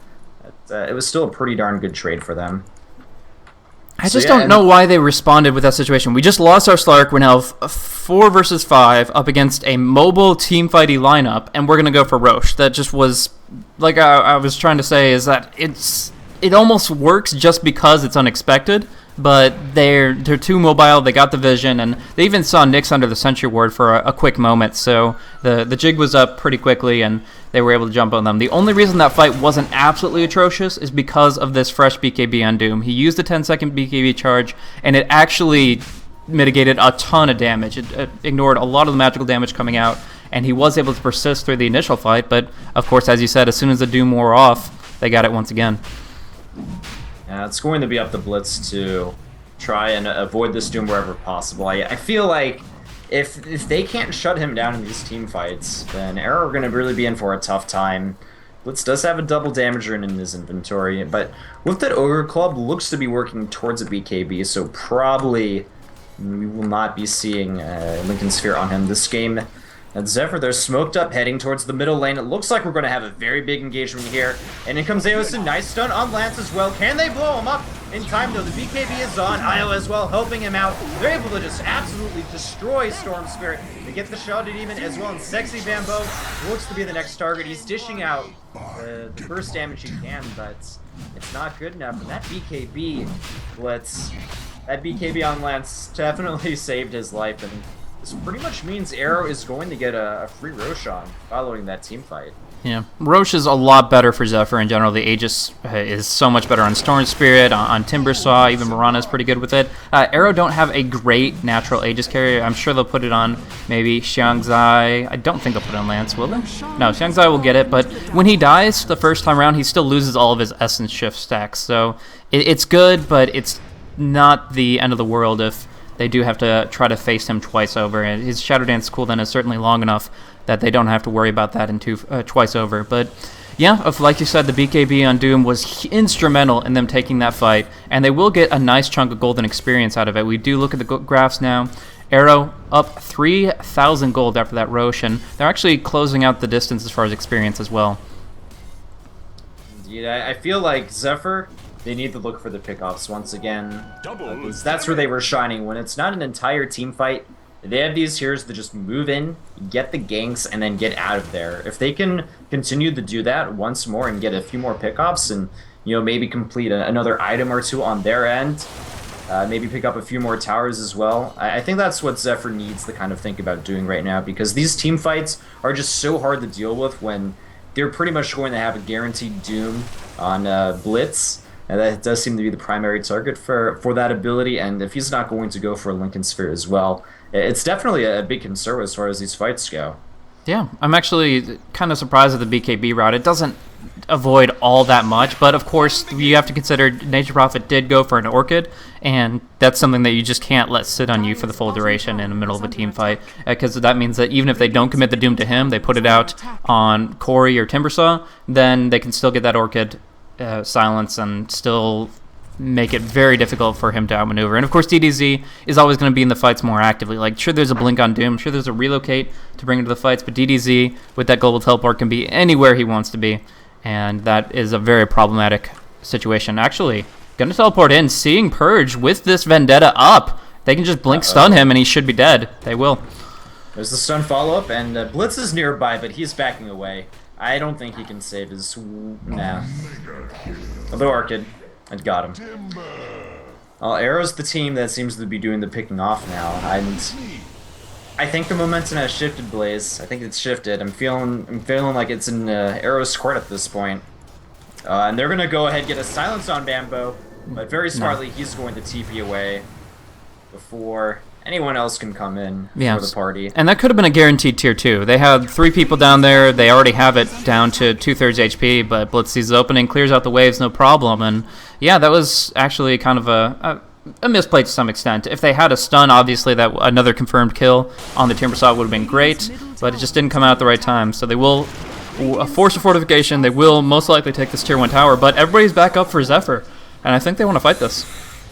But, it was still a pretty darn good trade for them. I just don't know why they responded with that situation. We just lost our Slark. We're now 4 versus 5 up against a mobile teamfighty lineup, and we're going to go for Roche. That just was, like I was trying to say, is that it almost works just because it's unexpected. But they're too mobile, they got the vision, and they even saw Nyx under the Sentry Ward for a quick moment, so the jig was up pretty quickly, and they were able to jump on them. The only reason that fight wasn't absolutely atrocious is because of this fresh BKB on Doom. He used a 10-second BKB charge, and it actually mitigated a ton of damage. It ignored a lot of the magical damage coming out, and he was able to persist through the initial fight, but of course, as you said, as soon as the Doom wore off, they got it once again. It's going to be up to Blitz to try and avoid this Doom wherever possible. I feel like if they can't shut him down in these team fights, then Arrow are going to really be in for a tough time. Blitz does have a double damager in his inventory, but with that Ogre Club, looks to be working towards a BKB, so probably We will not be seeing Lincoln Sphere on him this game. And Zephyr, they're smoked up, heading towards the middle lane. It looks like we're going to have a very big engagement here. And in comes Aosin, nice stun on Lance as well. Can they blow him up in time, though? The BKB is on. Io as well, helping him out. They're able to just absolutely destroy Storm Spirit. They get the shot at even as well. And Sexy Bamboo looks to be the next target. He's dishing out the burst damage he can, but it's not good enough. And that BKB blitz, that BKB on Lance definitely saved his life. And this pretty much means Arrow is going to get a free Roshan following that team fight. Yeah, Roche is a lot better for Zephyr in general. The Aegis is so much better on Storm Spirit, on Timbersaw, even Mirana is pretty good with it. Arrow don't have a great natural Aegis carrier. I'm sure they'll put it on maybe Xiangzai. I don't think they'll put it on Lance, will they? No, Xiangzai will get it, but when he dies the first time around, he still loses all of his Essence Shift stacks. So it's good, but it's not the end of the world if they do have to try to face him twice over. And his Shadow Dance cooldown is certainly long enough that they don't have to worry about that in twice over. But yeah, like you said, the BKB on Doom was instrumental in them taking that fight, and they will get a nice chunk of golden experience out of it. We do look at the graphs now. Arrow up 3,000 gold after that Roche, and they're actually closing out the distance as far as experience as well. Indeed, I feel like Zephyr, they need to look for the pickoffs once again. That's where they were shining. When it's not an entire team fight, they have these heroes that just move in, get the ganks, and then get out of there. If they can continue to do that once more and get a few more pickoffs and, you know, maybe complete another item or two on their end, maybe pick up a few more towers as well. I think that's what Zephyr needs to kind of think about doing right now, because these team fights are just so hard to deal with when they're pretty much going to have a guaranteed Doom on Blitz. And that does seem to be the primary target for that ability, and if he's not going to go for a Lincoln Sphere as well, it's definitely a big concern as far as these fights go. Yeah, I'm actually kind of surprised at the BKB route. It doesn't avoid all that much, but of course you have to consider Nature Prophet did go for an Orchid, and that's something that you just can't let sit on you for the full duration in the middle of a team fight, because that means that even if they don't commit the Doom to him, they put it out on Corey or Timbersaw, then they can still get that Orchid silence and still make it very difficult for him to outmaneuver. And of course DDZ is always going to be in the fights more actively. Like, sure, there's a blink on Doom, sure there's a relocate to bring him to the fights, but DDZ with that global teleport can be anywhere he wants to be, and that is a very problematic situation. Actually, gonna teleport in, seeing Purge with this Vendetta up. They can just blink stun him and he should be dead. They will. There's the stun follow-up, and Blitz is nearby, but he's backing away. I don't think he can save his... Nah. The Orchid. I got him. Well, Arrow's the team that seems to be doing the picking off now, and I think the momentum has shifted, Blaze. I think it's shifted. I'm feeling like it's in Arrow's court at this point. And they're gonna go ahead and get a silence on Bamboo, but very smartly he's going to TP away before anyone else can come in for the party. And that could have been a guaranteed tier 2. They had 3 people down there. They already have it down to 2/3 HP, but Blitz sees the opening, clears out the waves, no problem. And yeah, that was actually kind of a misplay to some extent. If they had a stun, obviously that another confirmed kill on the Timbersaw would have been great, but it just didn't come out at the right time. So they will force a fortification. They will most likely take this tier 1 tower, but everybody's back up for Zephyr, and I think they want to fight this.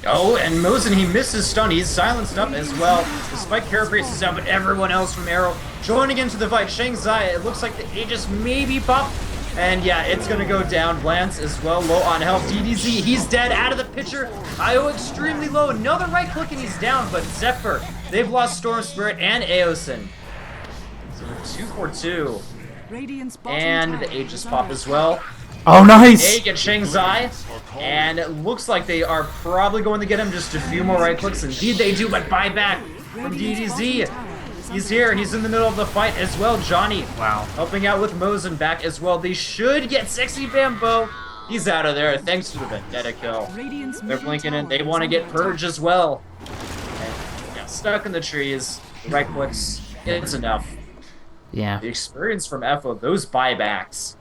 Oh, and Mosin, he misses stun. He's silenced up as well. Despite Carapace is down, but everyone else from Arrow joining into the fight. Xiangzai, it looks like the Aegis maybe popped. And yeah, it's going to go down. Lance as well, low on health. DDZ, he's dead, out of the picture. Io extremely low. Another right click and he's down, but Zephyr, they've lost Storm Spirit and Aosin. So 2 for 2. And the Aegis pop as well. Oh, nice! They get Xiangzai, and it looks like they are probably going to get him just a few more right clicks. Indeed they do, but buyback from DDZ. He's here, he's in the middle of the fight as well. Johnny, wow, helping out with Mosin back as well. They should get Sexy Bamboo. He's out of there thanks to the Vendetta kill. They're blinking in, they want to get Purge as well. And yeah, stuck in the trees, right clicks, it's enough. Yeah. The experience from FO, those buybacks.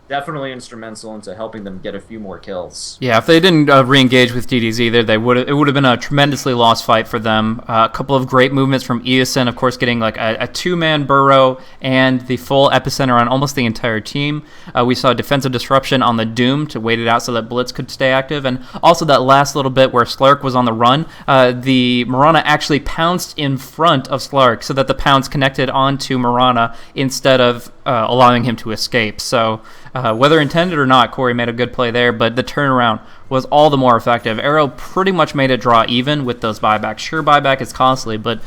definitely instrumental into helping them get a few more kills. Yeah, if they didn't re-engage with DDs either, it would have been a tremendously lost fight for them. A couple of great movements from Eosin, of course, getting like a two-man burrow and the full epicenter on almost the entire team. We saw defensive disruption on the Doom to wait it out so that Blitz could stay active, and also that last little bit where Slark was on the run, the Mirana actually pounced in front of Slark so that the pounce connected onto Mirana instead of allowing him to escape. So whether intended or not, Corey made a good play there, but the turnaround was all the more effective. Arrow pretty much made it draw even with those buybacks. Sure, buyback is costly, but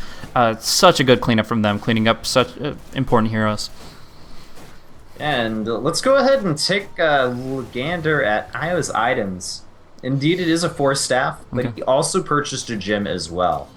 such a good cleanup from them, cleaning up such important heroes. And let's go ahead and take a gander at Io's items. Indeed, it is a 4-staff, but Okay. he also purchased a gem as well.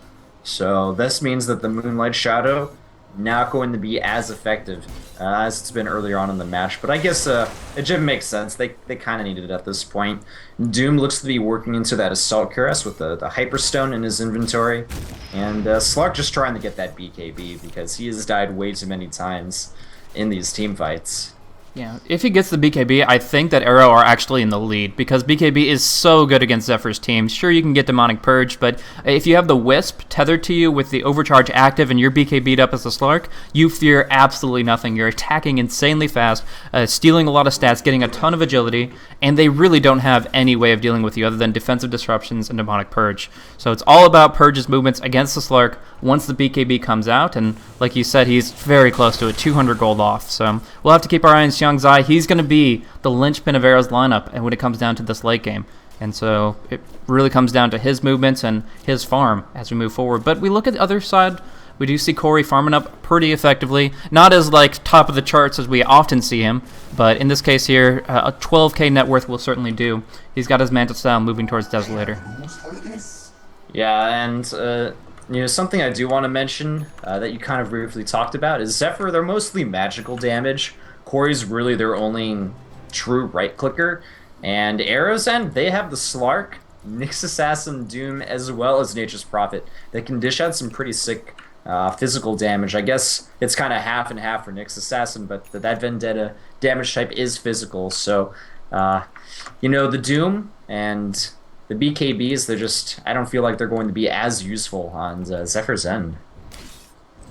So this means that the Moonlight Shadow not going to be as effective as it's been earlier on in the match. But I guess a gem makes sense. They kind of needed it at this point. Doom looks to be working into that Assault Cuirass with the Hyperstone in his inventory. And Slark just trying to get that BKB because he has died way too many times in these team fights. Yeah, if he gets the BKB, I think that Arrow are actually in the lead because BKB is so good against Zephyr's team. Sure, you can get Demonic Purge, but if you have the Wisp tethered to you with the Overcharge active and you're BKB'd up as a Slark, you fear absolutely nothing. You're attacking insanely fast, stealing a lot of stats, getting a ton of agility, and they really don't have any way of dealing with you other than defensive disruptions and Demonic Purge. So it's all about Purge's movements against the Slark once the BKB comes out, and like you said, he's very close to a 200 gold off. So we'll have to keep our eye on Xiang Zai. He's going to be the linchpin of Arrow's lineup and when it comes down to this late game. And so it really comes down to his movements and his farm as we move forward. But we look at the other side, we do see Corey farming up pretty effectively. Not as like top of the charts as we often see him, but in this case here, a 12k net worth will certainly do. He's got his Mantle style moving towards Desolator. Yeah, and something I do want to mention that you kind of briefly talked about is Zephyr. They're mostly magical damage. Corey's really their only true right clicker, and Arrow's End, they have the Slark, Nyx Assassin, Doom, as well as Nature's Prophet. They can dish out some pretty sick physical damage. I guess it's kind of half and half for Nyx Assassin, but that Vendetta damage type is physical. So, the Doom and the BKBs, I don't feel like they're going to be as useful on Zephyr's End.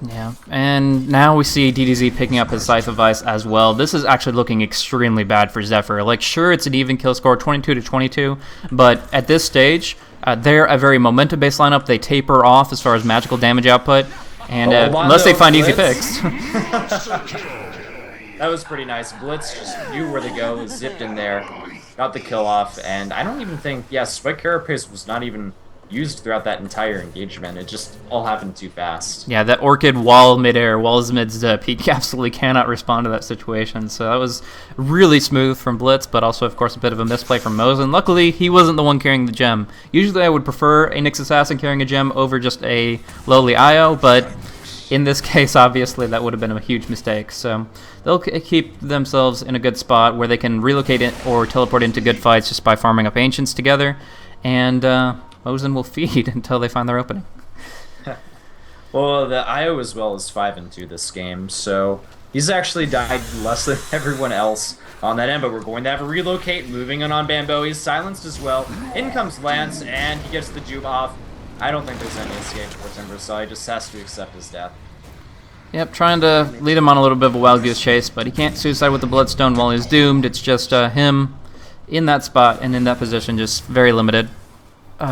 Yeah, and now we see DDZ picking up his Scythe of Vice as well. This is actually looking extremely bad for Zephyr. Like, sure, it's an even kill score, 22 to 22, but at this stage, they're a very momentum-based lineup. They taper off as far as magical damage output, and unless they find easy picks. That was pretty nice. Blitz just knew where to go, zipped in there, got the kill off, and I don't even think, Spike Carapace was not even used throughout that entire engagement. It just all happened too fast. Yeah, that Orchid wall midair, walls mid zip, he absolutely cannot respond to that situation. So that was really smooth from Blitz, but also, of course, a bit of a misplay from Mosin. Luckily, he wasn't the one carrying the gem. Usually I would prefer a Nyx Assassin carrying a gem over just a lowly IO, but in this case, obviously, that would have been a huge mistake. So they'll keep themselves in a good spot where they can relocate it or teleport into good fights just by farming up Ancients together, and Mosin will feed until they find their opening. Well, the IO as well is 5-2 this game, so he's actually died less than everyone else on that end, but we're going to have a relocate, moving on Bambo. He's silenced as well. In comes Lance, and he gets the Doom off. I don't think there's any escape for Timber, so he just has to accept his death. Yep, trying to lead him on a little bit of a wild goose chase, but he can't suicide with the Bloodstone while he's doomed. It's just him in that spot and in that position, just very limited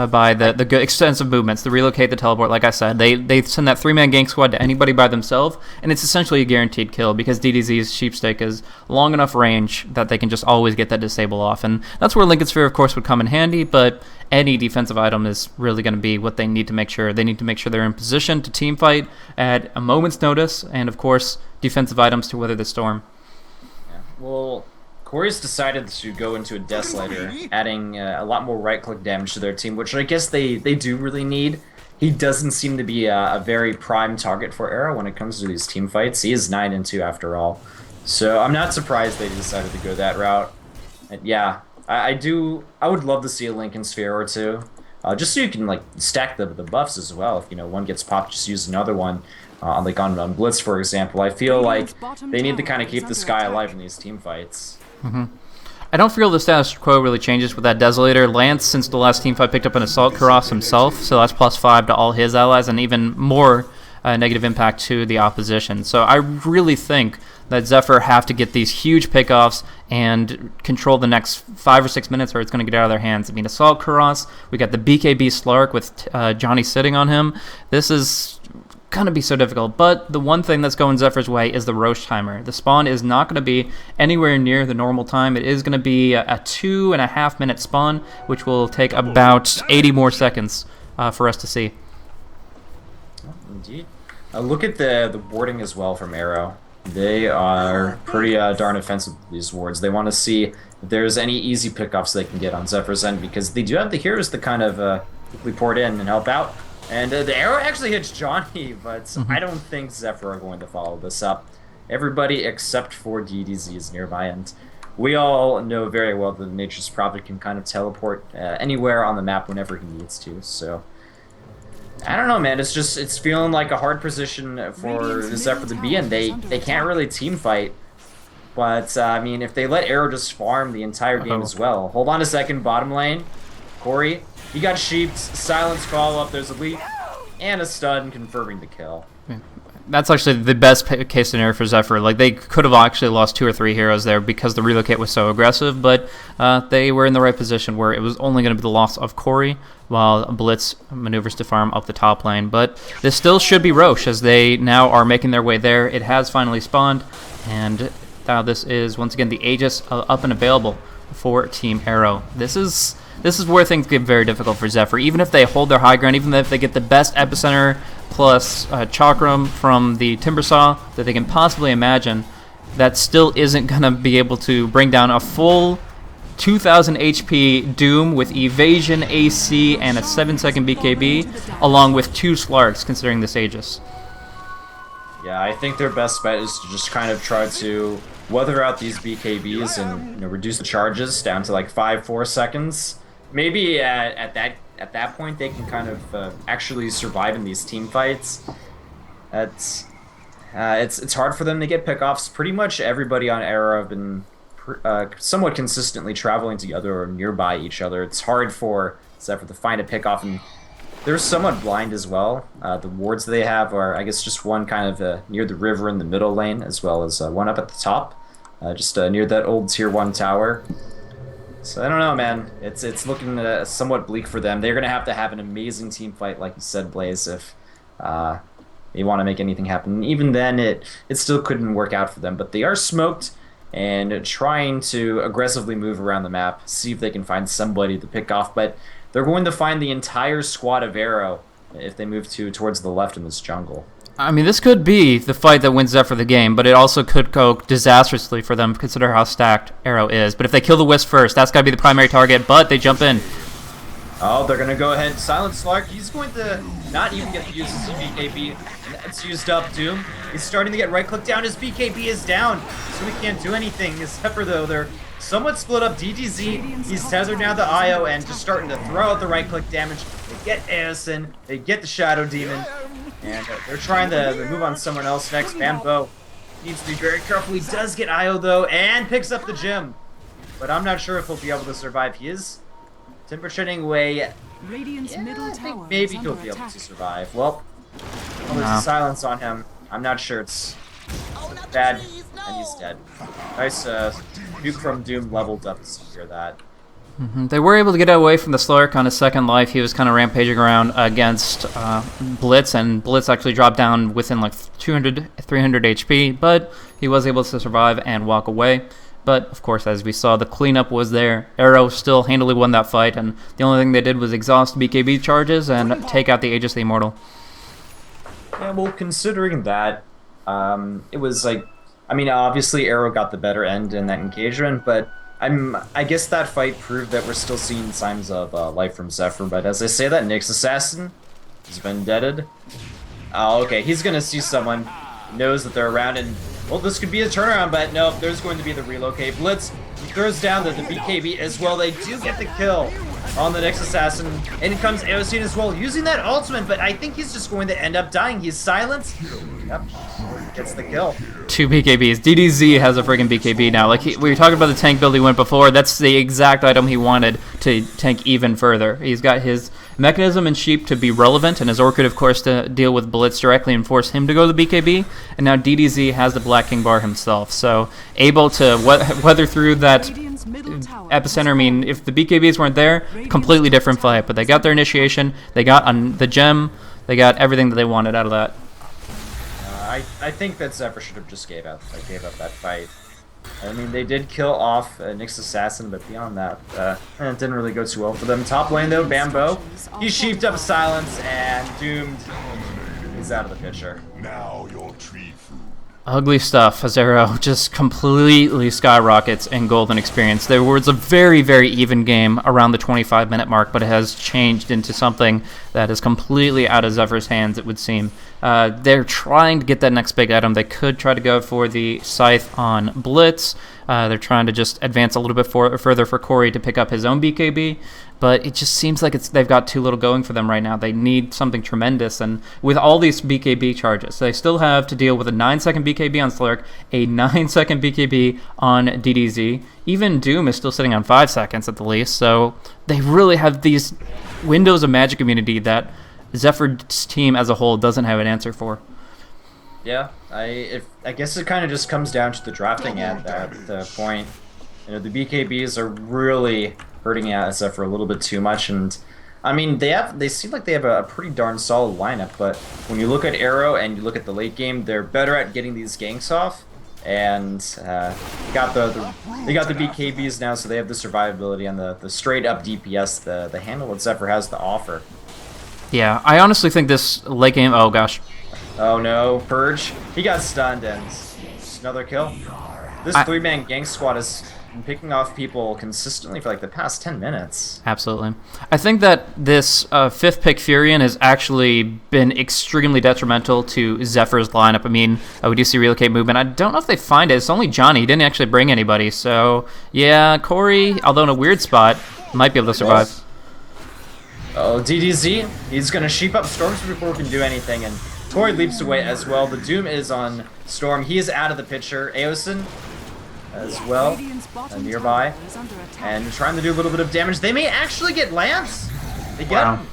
by the good extensive movements, the relocate, the teleport. Like I said, they send that 3-man gank squad to anybody by themselves, and it's essentially a guaranteed kill because DDZ's Sheepstake is long enough range that they can just always get that disable off, and that's where Lincoln Sphere, of course, would come in handy, but any defensive item is really going to be what they need to make sure. They need to make sure they're in position to team fight at a moment's notice, and of course, defensive items to weather the storm. Yeah. Well, Corey's decided to go into a Desolator, adding a lot more right-click damage to their team, which I guess they do really need. He doesn't seem to be a very prime target for Arrow when it comes to these team fights. He is 9-2 after all. So I'm not surprised they decided to go that route. And yeah, I would love to see a Lincoln Sphere or two. Just so you can like stack the buffs as well. If one gets popped, just use another one. On Blitz, for example. I feel like they need to kind of keep this guy alive in these team fights. I don't feel the status quo really changes with that Desolator. Lance, since the last teamfight, picked up an Assault Karas himself, so that's +5 to all his allies, and even more negative impact to the opposition. So I really think that Zephyr have to get these huge pickoffs and control the next 5 or 6 minutes, or it's going to get out of their hands. I mean, Assault Karas, we got the BKB Slark with Johnny sitting on him. This is going to be so difficult, but the one thing that's going Zephyr's way is the Roche timer. The spawn is not going to be anywhere near the normal time. It is going to be a 2.5 minute spawn, which will take about 80 more seconds for us to see. Indeed. Look at the warding as well from Arrow. They are pretty darn offensive, these wards. They want to see if there's any easy pickups they can get on Zephyr's end, because they do have the heroes to kind of quickly port in and help out. And the arrow actually hits Johnny, but I don't think Zephyr are going to follow this up. Everybody except for DDZ is nearby, and we all know very well that the Nature's Prophet can kind of teleport anywhere on the map whenever he needs to. So I don't know, man. It's feeling like a hard position for Zephyr to be in. They can't really team fight. But I mean, if they let Arrow just farm the entire game as well. Hold on a second, bottom lane. Corey, he got sheeped, silence follow-up, there's a leap, and a stun confirming the kill. That's actually the best case scenario for Zephyr. Like, they could have actually lost 2 or 3 heroes there because the relocate was so aggressive, but they were in the right position where it was only going to be the loss of Corey while Blitz maneuvers to farm up the top lane. But this still should be Roche, as they now are making their way there. It has finally spawned, and now this is, once again, the Aegis up and available for Team Arrow. This is where things get very difficult for Zephyr. Even if they hold their high ground, even if they get the best epicenter plus chakram from the Timbersaw that they can possibly imagine, that still isn't going to be able to bring down a full 2,000 HP Doom with evasion, AC, and a 7-second BKB, along with 2 Slarks, considering this Aegis. Yeah, I think their best bet is to just kind of try to weather out these BKBs and reduce the charges down to like 5-4 seconds. Maybe at that point they can kind of actually survive in these team fights. It's hard for them to get pickoffs. Pretty much everybody on Arrow have been somewhat consistently traveling together or nearby each other. It's hard for Zephyr to find a pickoff, and they're somewhat blind as well. The wards they have are, I guess, just one kind of near the river in the middle lane, as well as one up at the top, just near that old tier 1 tower. So I don't know, man. It's looking somewhat bleak for them. They're gonna have to have an amazing team fight, like you said, Blaze, if they want to make anything happen. Even then, it still couldn't work out for them. But they are smoked and trying to aggressively move around the map, see if they can find somebody to pick off. But they're going to find the entire squad of Arrow if they move towards the left in this jungle. I mean, this could be the fight that wins Zephyr the game, but it also could go disastrously for them, consider how stacked Arrow is. But if they kill the Wisp first, that's got to be the primary target, but they jump in. Oh, they're going to go ahead and silence Slark. He's going to not even get to use his BKB, and that's used up. Doom, he's starting to get right-click down. His BKB is down, so he can't do anything. Zephyr, though, they're somewhat split up. DDZ, he's tethered now to IO and just starting to throw out the right-click damage. They get Aeson, they get the Shadow Demon, and they're trying to move on someone else next. Bambo needs to be very careful. He does get IO, though, and picks up the gem. But I'm not sure if he'll be able to survive. He is temperature away. Yeah, I think maybe he'll be able to survive. Well, there's a silence on him. I'm not sure. It's bad, and he's dead. Nice nuke from Doom leveled up to secure that. They were able to get away from the Slark on his second life. He was kind of rampaging around against Blitz, and Blitz actually dropped down within like 200, 300 HP, but he was able to survive and walk away. But, of course, as we saw, the cleanup was there. Arrow still handily won that fight, and the only thing they did was exhaust BKB charges and take out the Aegis the Immortal. Yeah, well, considering that, it was like, I mean, obviously Arrow got the better end in that engagement, but I guess that fight proved that we're still seeing signs of life from Zephyr. But as I say that, Nyx Assassin has been deaded. Oh, okay, he's gonna see someone, knows that they're around, and well, this could be a turnaround, but no, there's going to be the relocate. Blitz, he throws down the BKB as well. They do get the kill on the Nyx Assassin. And in comes Eocene as well, using that ultimate, but I think he's just going to end up dying. He's silenced. Yep, gets the kill. 2 BKBs. DDZ has a friggin' BKB now. Like, we were talking about the tank build he went before. That's the exact item he wanted to tank even further. He's got his Mechanism and Sheep to be relevant, and his Orchid, of course, to deal with Blitz directly and force him to go to the BKB. And now DDZ has the Black King Bar himself, so able to weather through that epicenter. I mean, if the BKBs weren't there, completely different fight. But they got their initiation, they got the gem, they got everything that they wanted out of that. I think that Zephyr should have just gave up that fight. I mean, they did kill off Nyx Assassin, but beyond that, it didn't really go too well for them. Top lane, though, Bambo. He's sheeped up Silence, and Doomed is out of the picture. Now your tree food. Ugly stuff as Arrow just completely skyrockets in Golden Experience. There was a very, very even game around the 25-minute mark, but it has changed into something that is completely out of Zephyr's hands, it would seem. They're trying to get that next big item. They could try to go for the Scythe on Blitz. They're trying to just advance a little bit further for Corey to pick up his own BKB, but it just seems like they've got too little going for them right now. They need something tremendous, and with all these BKB charges, they still have to deal with a 9-second BKB on Slurk, a 9-second BKB on DDZ. Even Doom is still sitting on 5 seconds at the least, so they really have these windows of magic immunity that Zephyr's team as a whole doesn't have an answer for. Yeah, I guess it kind of just comes down to the drafting at that point. You know, the BKBs are really hurting out Zephyr a little bit too much, and I mean they seem like they have a pretty darn solid lineup. But when you look at Arrow and you look at the late game, they're better at getting these ganks off, and they got the BKBs now, so they have the survivability and the straight up DPS, the handle that Zephyr has to offer. Yeah, I honestly think this late game. Oh gosh. Oh no, Purge. He got stunned, and just another kill. This 3-man gang squad has been picking off people consistently for like the past 10 minutes. Absolutely. I think that this 5th pick Furion has actually been extremely detrimental to Zephyr's lineup. I mean, we do see relocate movement. I don't know if they find it. It's only Johnny. He didn't actually bring anybody. So, yeah, Corey, although in a weird spot, might be able to survive. Oh, DDZ. He's going to sheep up Storms before he can do anything, and Corey leaps away as well. The Doom is on Storm. He is out of the picture. Aosin as well, nearby, and trying to do a little bit of damage. They may actually get Lance. They get him.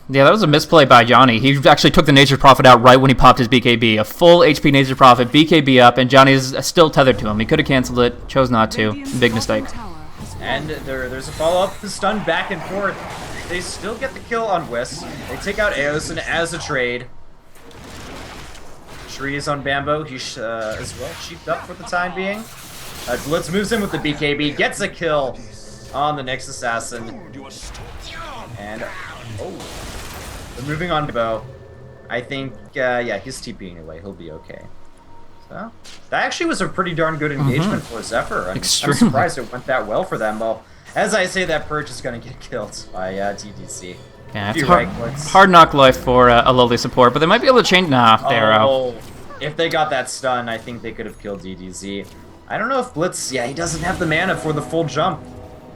Yeah, that was a misplay by Johnny. He actually took the Nature's Prophet out right when he popped his BKB. A full HP Nature's Prophet, BKB up, and Johnny is still tethered to him. He could have canceled it, chose not to. Big mistake. And there's a follow-up. The stun back and forth. They still get the kill on Whis. They take out Aosin as a trade. Shri is on Bambo. He's as well sheeped up for the time being. Blitz moves in with the BKB, gets a kill on the Nyx Assassin. And, they're moving on to Bo. I think, yeah, he's TPing away. He'll be okay. So, that actually was a pretty darn good engagement for Zephyr. I'm surprised it went that well for them. Well, as I say, that Purge is going to get killed by TDC. Yeah, it's hard knock life for a lowly support, but they might be able to change. Nah, they're out. If they got that stun, I think they could have killed DDZ. I don't know if Blitz, yeah, he doesn't have the mana for the full jump.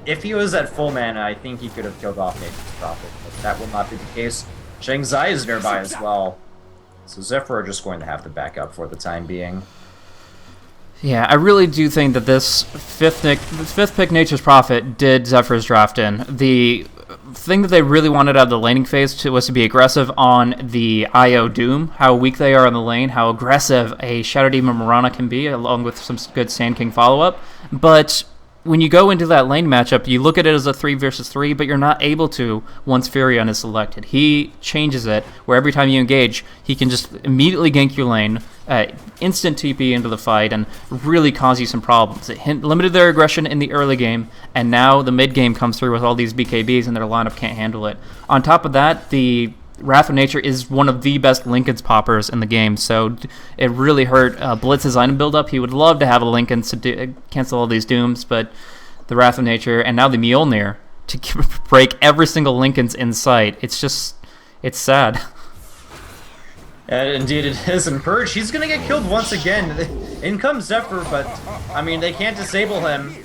If he was at full mana, I think he could have killed off Nature's Prophet, but that will not be the case. Shang Zai is nearby as well. So Zephyr are just going to have to back up for the time being. Yeah, I really do think that this fifth pick Nature's Prophet did Zephyr's draft in. The thing that they really wanted out of the laning phase was to be aggressive on the IO Doom, how weak they are on the lane, how aggressive a Shadow Demon Mirana can be, along with some good Sand King follow-up. But when you go into that lane matchup, you look at it as a 3 versus 3, but you're not able to once Furion is selected. He changes it, where every time you engage, he can just immediately gank your lane, instant TP into the fight, and really cause you some problems. It limited their aggression in the early game, and now the mid game comes through with all these BKBs, and their lineup can't handle it. On top of that, the Wrath of Nature is one of the best Linken's poppers in the game, so it really hurt Blitz's item build-up. He would love to have a Linken to cancel all these Dooms, but the Wrath of Nature, and now the Mjolnir, to break every single Linken's in sight. It's sad. Indeed it is, and Purge, he's going to get killed once again. In comes Zephyr, but, I mean, they can't disable him.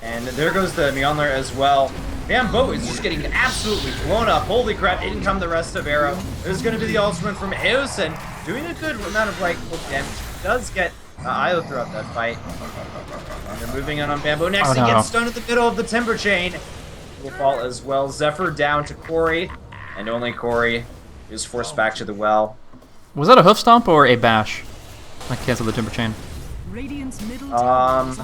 And there goes the Mjolnir as well. Bambo is just getting absolutely blown up. Holy crap, in come the rest of Arrow. There's going to be the ultimate from Eosin. doing a good amount of right-click damage. Does get IO throughout that fight. And they're moving on Bamboo. Next, he gets stunned in the middle of the Timber Chain. Will fall as well. Zephyr down to Corey, and only Corey is forced back to the well. Was that a hoof stomp or a bash? I canceled the Timber Chain. I'm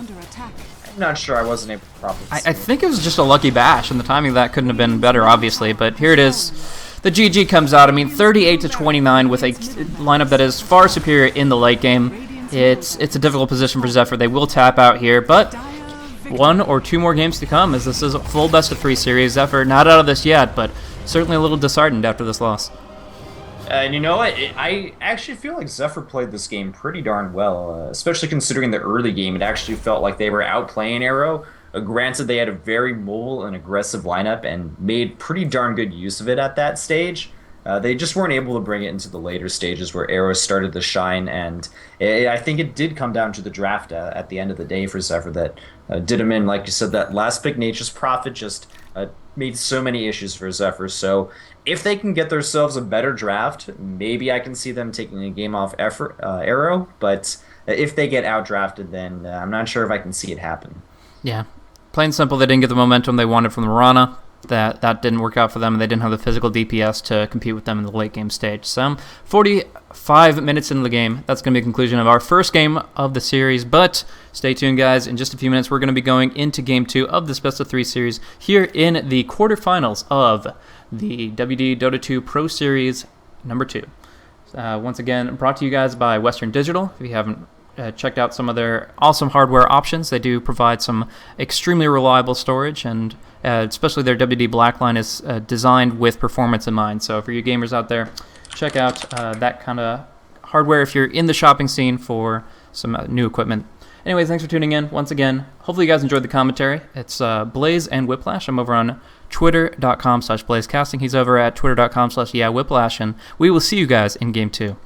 not sure. I wasn't able to properly see. I think it was just a lucky bash, and the timing of that couldn't have been better, obviously. But here it is. The GG comes out. I mean, 38-29 with a lineup that is far superior in the late game. It's a difficult position for Zephyr. They will tap out here, but 1 or 2 more games to come, as this is a full best-of-3 series. Zephyr not out of this yet, but certainly a little disheartened after this loss. And you know what? I actually feel like Zephyr played this game pretty darn well, especially considering the early game. It actually felt like they were outplaying Arrow. Granted, they had a very mobile and aggressive lineup and made pretty darn good use of it at that stage. They just weren't able to bring it into the later stages where Arrow started to shine, and I think it did come down to the draft at the end of the day for Zephyr that did him in. Like you said, that last pick, Nature's Prophet, just made so many issues for Zephyr. So if they can get themselves a better draft, maybe I can see them taking a game off Arrow, but if they get outdrafted, then I'm not sure if I can see it happen. Yeah. Plain and simple, they didn't get the momentum they wanted from the Rana. That didn't work out for them, and they didn't have the physical DPS to compete with them in the late game stage. So, 45 minutes into the game, that's going to be the conclusion of our first game of the series. But stay tuned, guys. In just a few minutes, we're going to be going into Game 2 of this best-of-3 series here in the quarterfinals of the WD Dota 2 Pro Series number 2. Once again, brought to you guys by Western Digital. If you haven't checked out some of their awesome hardware options, they do provide some extremely reliable storage, and especially their WD Black line is designed with performance in mind. So for you gamers out there, check out that kind of hardware if you're in the shopping scene for some new equipment. Anyways, thanks for tuning in once again. Hopefully you guys enjoyed the commentary. It's Blaze and Whiplash. I'm over on twitter.com/blazecasting. He's over at twitter.com/whiplash, and we will see you guys in Game 2.